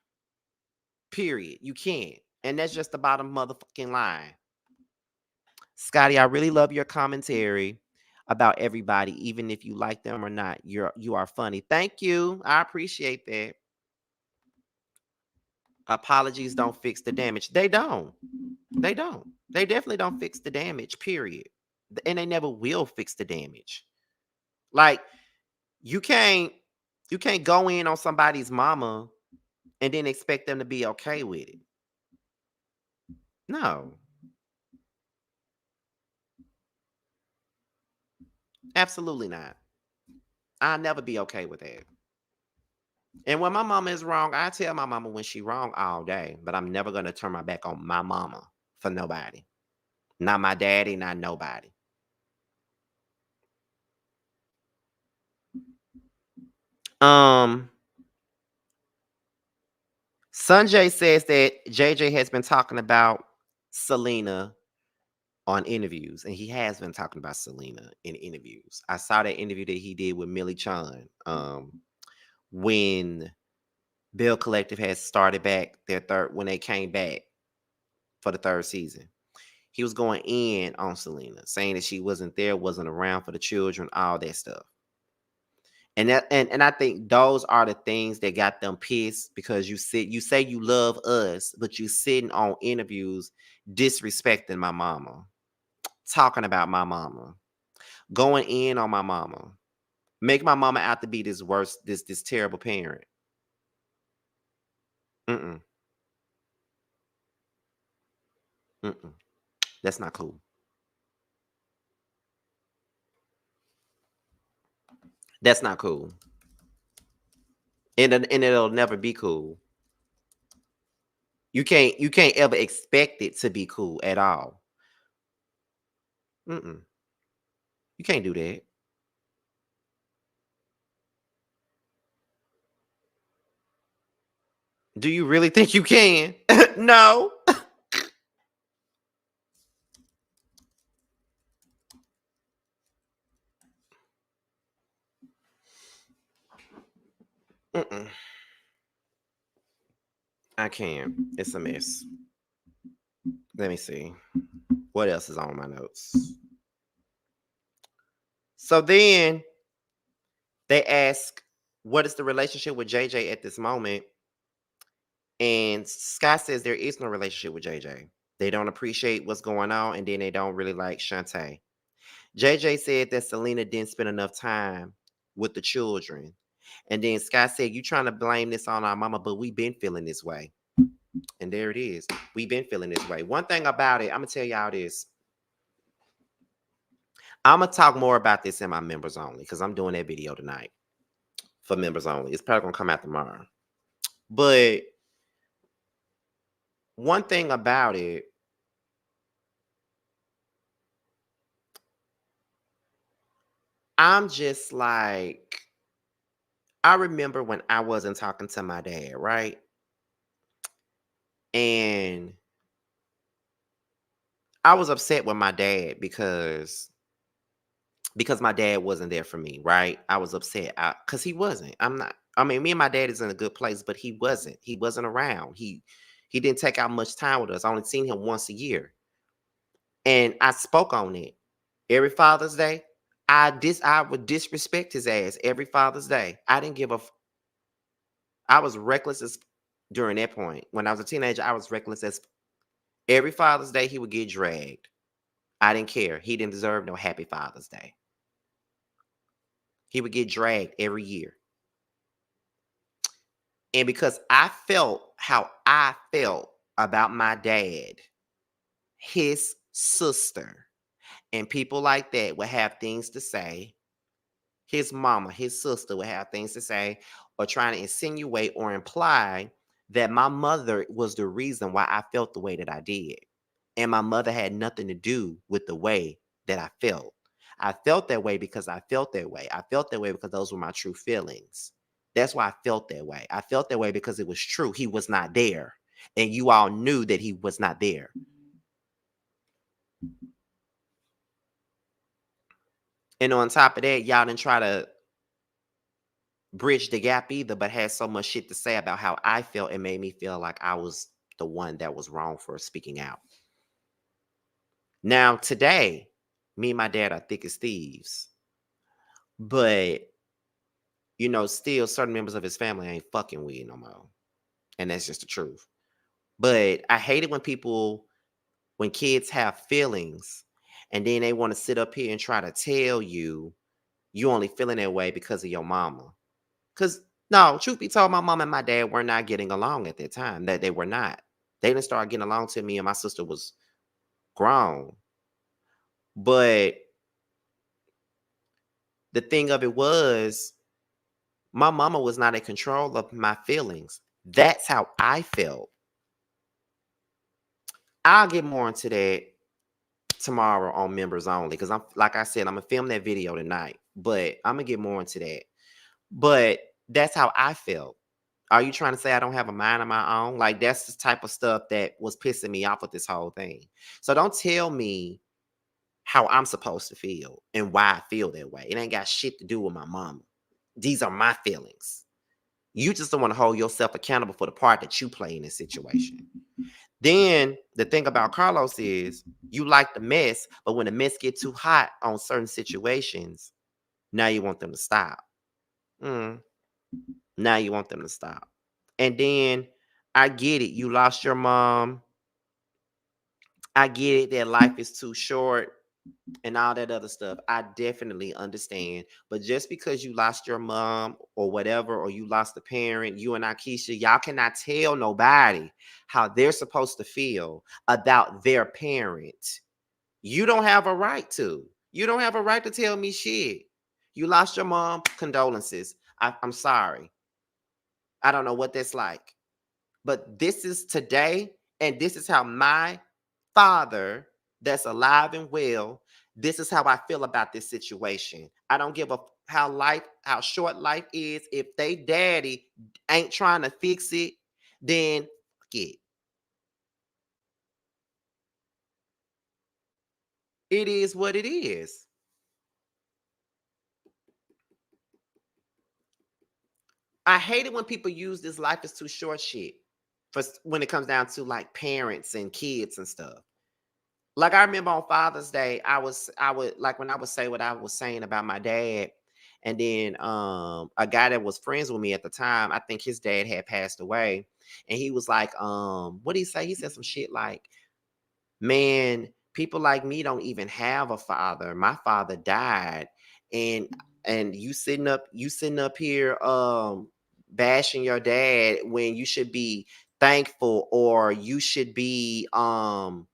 Period. You can't. And that's just the bottom motherfucking line. Scotty, I really love your commentary about everybody, even if you like them or not. You are funny. Thank you. I appreciate that. Apologies don't fix the damage. They don't. They don't. They definitely don't fix the damage, period. And they never will fix the damage. Like, you can't you can't go in on somebody's mama and then expect them to be okay with it. No, absolutely not. I'll never be okay with that. And when my mama is wrong, I tell my mama when she wrong all day, but I'm never gonna turn my back on my mama for nobody. Not my daddy, not nobody. Um, Sanjay says that JJ has been talking about Selena on interviews, and he has been talking about Selena in interviews. I saw that interview that he did with Millie Chun when Belle Collective had started back their third, when they came back for the third season. He was going in on Selena, saying that she wasn't there, wasn't around for the children, all that stuff. And I think those are the things that got them pissed, because you say you love us, but you sitting on interviews disrespecting my mama, talking about my mama, going in on my mama, make my mama out to be this worst, this terrible parent. Mm-mm, mm-mm. That's not cool. That's not cool. And it'll never be cool. You can't ever expect it to be cool at all. Mm-mm. You can't do that. Do you really think you can? No. Mm-mm. I can't. It's a mess. Let me see. What else is on my notes? So then they ask, what is the relationship with JJ at this moment? And Scott says there is no relationship with JJ. They don't appreciate what's going on, and then they don't really like Shantae. JJ said that Selena didn't spend enough time with the children. And then Scott said, you trying to blame this on our mama, but we been feeling this way. And there it is. We've been feeling this way. One thing about it, I'm going to tell y'all this. I'm going to talk more about this in my members only, because I'm doing that video tonight for members only. It's probably going to come out tomorrow. But one thing about it, I'm just like, I remember when I wasn't talking to my dad, right? And I was upset with my dad because my dad wasn't there for me, right? I was upset because he wasn't. I'm not. I mean, me and my dad is in a good place, but he wasn't. He wasn't around. He didn't take out much time with us. I only seen him once a year, and I spoke on it every Father's Day. I would disrespect his ass every Father's Day. I didn't give a. I was reckless as during that point. When I was a teenager, I was reckless as every Father's Day he would get dragged. I didn't care. He didn't deserve no Happy Father's Day. He would get dragged every year. And because I felt how I felt about my dad, his sister, and people like that would have things to say. His mama, his sister would have things to say, or trying to insinuate or imply that my mother was the reason why I felt the way that I did. And my mother had nothing to do with the way that I felt. I felt that way because I felt that way. I felt that way because those were my true feelings. That's why I felt that way. I felt that way because it was true. He was not there. And you all knew that he was not there. And on top of that, y'all didn't try to bridge the gap either, but had so much shit to say about how I felt. It made me feel like I was the one that was wrong for speaking out. Now, today, me and my dad are thick as thieves. But, still certain members of his family ain't fucking with no more. And that's just the truth. But I hate it when kids have feelings and then they want to sit up here and try to tell you only feeling that way because of your mama. Because, no, truth be told, my mom and my dad were not getting along at that time. That they were not. They didn't start getting along till me and my sister was grown. But the thing of it was, my mama was not in control of my feelings. That's how I felt. I'll get more into that tomorrow on members only, because I'm like I said, I'm gonna film that video tonight, but I'm gonna get more into that. But that's how I felt. Are you trying to say I don't have a mind of my own? Like, that's the type of stuff that was pissing me off with this whole thing. So don't tell me how I'm supposed to feel and why I feel that way. It ain't got shit to do with my mama. These are my feelings. You just don't want to hold yourself accountable for the part that you play in this situation. Then the thing about Carlos is you like the mess, but when the mess get too hot on certain situations, now you want them to stop. Mm, now you want them to stop. And then I get it. You lost your mom. I get it that life is too short and all that other stuff. I definitely understand. But just because you lost your mom or whatever, or you lost a parent, you and Akeisha, y'all cannot tell nobody how they're supposed to feel about their parent. You don't have a right to. You don't have a right to tell me shit. You lost your mom, condolences. I'm sorry. I don't know what that's like. But this is today, and this is how my father, that's alive and well, this is how I feel about this situation. I don't give a how short life is. If they daddy ain't trying to fix it, then fuck it. It is what it is. I hate it when people use this life is too short shit for when it comes down to like parents and kids and stuff. Like I remember on Father's Day, I would like when I would say what I was saying about my dad, and then a guy that was friends with me at the time, I think his dad had passed away, and he was like, what did he say? He said some shit like, man, people like me don't even have a father. My father died, and you sitting up here bashing your dad when you should be thankful, or you should be thankful,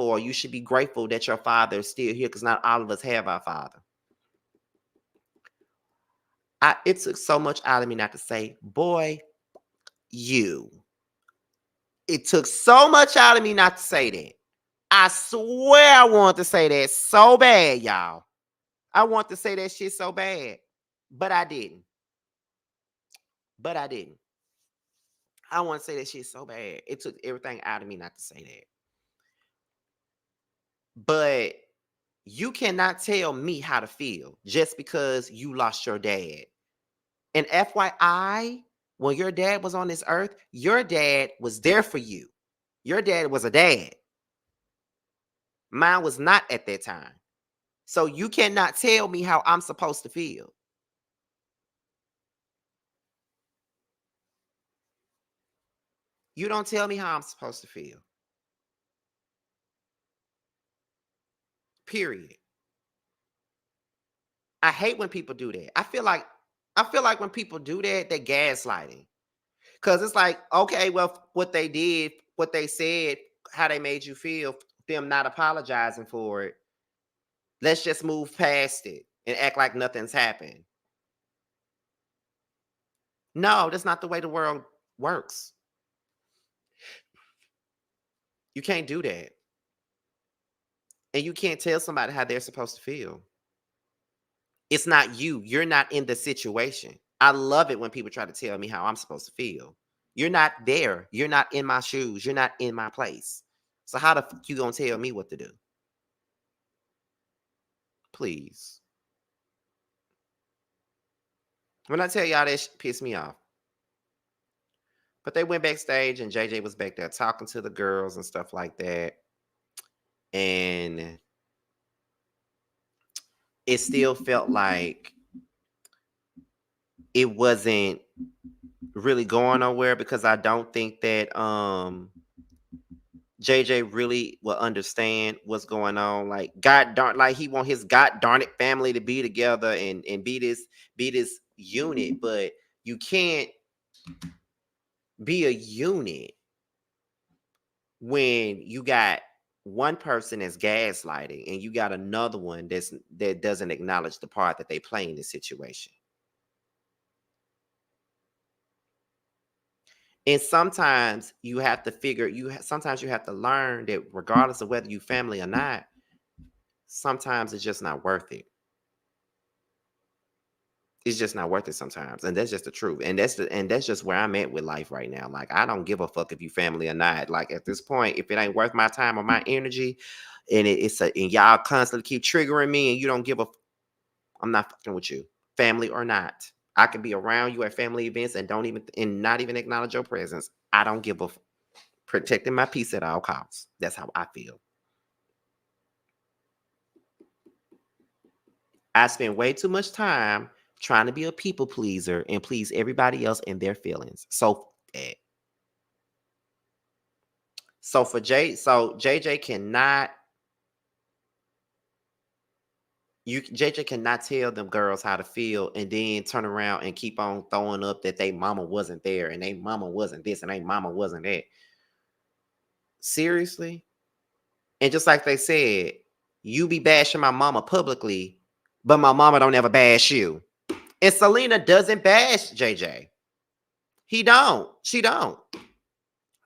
or you should be grateful that your father is still here, because not all of us have our father. It took so much out of me not to say, boy, you. It took so much out of me not to say that. I swear I wanted to say that so bad, y'all. I want to say that shit so bad, but I didn't. But I didn't. I want to say that shit so bad. It took everything out of me not to say that. But you cannot tell me how to feel just because you lost your dad. And FYI, when your dad was on this earth, your dad was there for you. Your dad was a dad. Mine was not at that time. So you cannot tell me how I'm supposed to feel. You don't tell me how I'm supposed to feel. Period. I hate when people do that. I feel like when people do that, they're gaslighting. Cause it's like, okay, well, what they did, what they said, how they made you feel, them not apologizing for it. Let's just move past it and act like nothing's happened. No, that's not the way the world works. You can't do that. And you can't tell somebody how they're supposed to feel. It's not you. You're not in the situation. I love it when people try to tell me how I'm supposed to feel. You're not there. You're not in my shoes. You're not in my place. So how the fuck you gonna tell me what to do? Please. When I tell y'all that pissed me off. But they went backstage and JJ was back there talking to the girls and stuff like that. And it still felt like it wasn't really going nowhere, because I don't think that JJ really will understand what's going on. Like God darn, like he want his God darn it family to be together and be this unit, but you can't be a unit when you got one person that's gaslighting and you got another one that doesn't acknowledge the part that they play in this situation. And sometimes you have to sometimes you have to learn that regardless of whether you family or not, sometimes it's just not worth it. It's just not worth it sometimes. And that's just the truth. And that's just where I'm at with life right now. Like, I don't give a fuck if you family or not. Like, at this point, if it ain't worth my time or my energy, and y'all constantly keep triggering me and you don't give a, I'm not fucking with you, family or not. I can be around you at family events and don't even and not even acknowledge your presence. I don't give a protecting my peace at all costs. That's how I feel. I spend way too much time trying to be a people pleaser and please everybody else and their feelings. So eh. So JJ cannot, JJ cannot tell them girls how to feel and then turn around and keep on throwing up that they mama wasn't there and they mama wasn't this and they mama wasn't that. Seriously? And just like they said, you be bashing my mama publicly, but my mama don't ever bash you. And Selena doesn't bash JJ. He don't. She don't.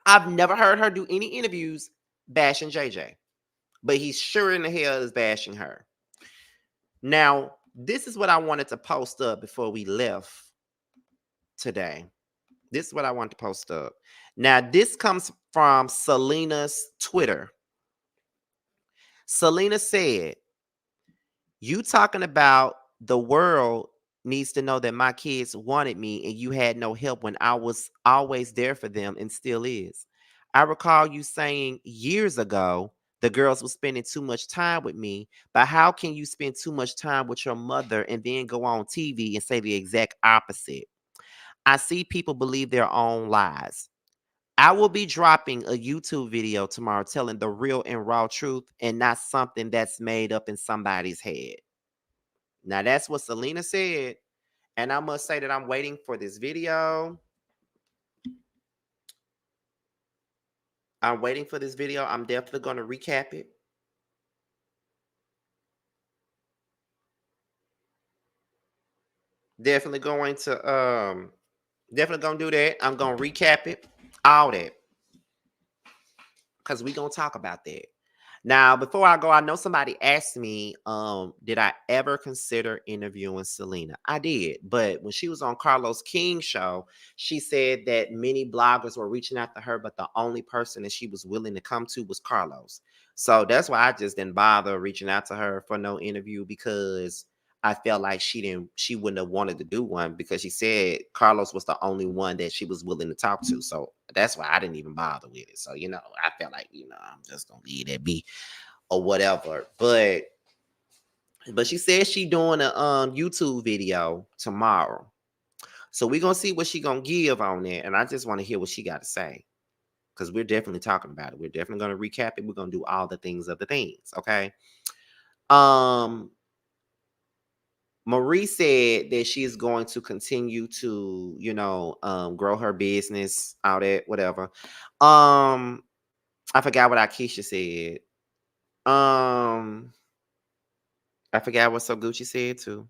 I've never heard her do any interviews bashing JJ, but he sure in the hell is bashing her. Now, this is what I wanted to post up before we left today. This is what I wanted to post up. Now, this comes from Selena's Twitter. Selena said, "You talking about the world needs to know that my kids wanted me and you had no help when I was always there for them and still is. I recall you saying years ago the girls were spending too much time with me, but how can you spend too much time with your mother and then go on TV and say the exact opposite? I see people believe their own lies. I will be dropping a YouTube video tomorrow telling the real and raw truth and not something that's made up in somebody's head." Now that's what Selena said. And I must say that I'm waiting for this video. I'm waiting for this video. I'm definitely going to recap it. Definitely going to definitely gonna do that. I'm gonna recap it. All that. Because we're gonna talk about that. Now, before I go, I know somebody asked me, did I ever consider interviewing Selena? I did, but when she was on Carlos King's show, she said that many bloggers were reaching out to her, but the only person that she was willing to come to was Carlos. So that's why I just didn't bother reaching out to her for no interview, because I felt like she wouldn't have wanted to do one, because she said Carlos was the only one that she was willing to talk to. So that's why I didn't even bother with it. So, I felt like, I'm just gonna leave that be or whatever. But she said she doing a YouTube video tomorrow. So we're gonna see what she gonna give on there. And I just want to hear what she got to say. Because we're definitely talking about it. We're definitely gonna recap it. We're gonna do all the things of the things. Okay. Um Marie said that she is going to continue to, grow her business, all that, whatever. I forgot what Akeisha said. I forgot what So Gucci said too.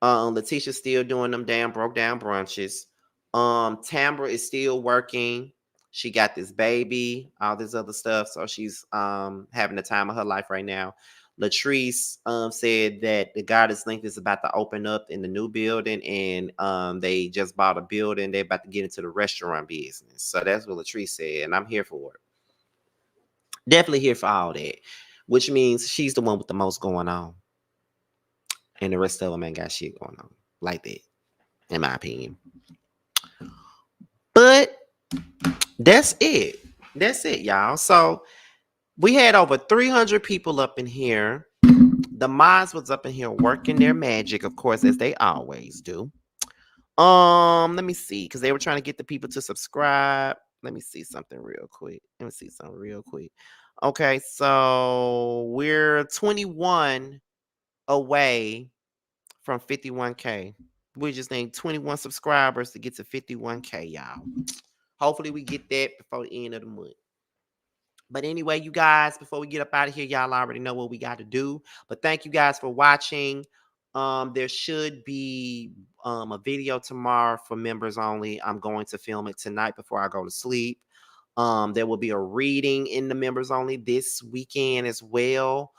Letitia's still doing them damn broke down brunches. Tambra is still working. She got this baby, all this other stuff. So she's having the time of her life right now. Latrice said that the Goddess Link is about to open up in the new building, and they just bought a building. They're about to get into the restaurant business. So that's what Latrice said, and I'm here for it. Definitely here for all that, which means she's the one with the most going on. And the rest of them ain't got shit going on like that, in my opinion. But that's it. That's it, y'all. So we had over 300 people up in here. The mods was up in here working their magic, of course, as they always do. Let me see, because they were trying to get the people to subscribe. Let me see something real quick. Okay, so we're 21 away from 51K. We just need 21 subscribers to get to 51K, y'all. Hopefully we get that before the end of the month. But anyway, you guys, before we get up out of here, y'all already know what we got to do. But thank you guys for watching. There should be a video tomorrow for members only. I'm going to film it tonight before I go to sleep. There will be a reading in the members only this weekend as well.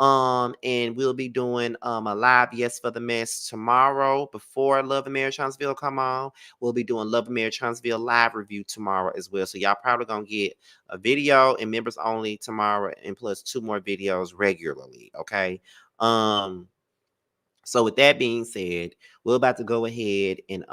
And we'll be doing a live Yes for the Mess tomorrow before Love and Marriage Huntsville come on. We'll be doing Love and Marriage Huntsville live review tomorrow as well. So y'all probably gonna get a video and members only tomorrow, and plus 2 more videos regularly. Okay. Um, so with that being said, we're about to go ahead and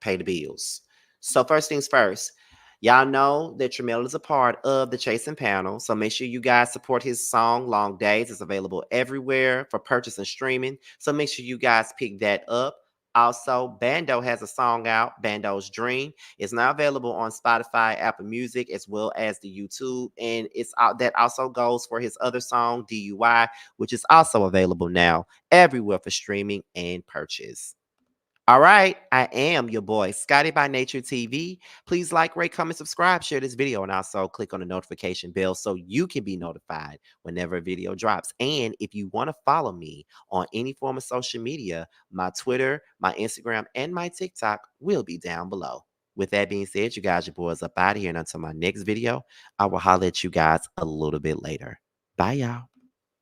pay the bills. So first things first, y'all know that Tramel is a part of the Chasing Panel. So make sure you guys support his song Long Days. It's available everywhere for purchase and streaming. So make sure you guys pick that up. Also, Bando has a song out, Bando's Dream. It's now available on Spotify, Apple Music, as well as the YouTube. And it's out that also goes for his other song, DUI, which is also available now everywhere for streaming and purchase. All right, I am your boy, Scotty by Nature TV. Please like, rate, comment, subscribe, share this video, and also click on the notification bell so you can be notified whenever a video drops. And if you want to follow me on any form of social media, my Twitter, my Instagram, and my TikTok will be down below. With that being said, you guys, your boys up out of here. And until my next video, I will holler at you guys a little bit later. Bye, y'all.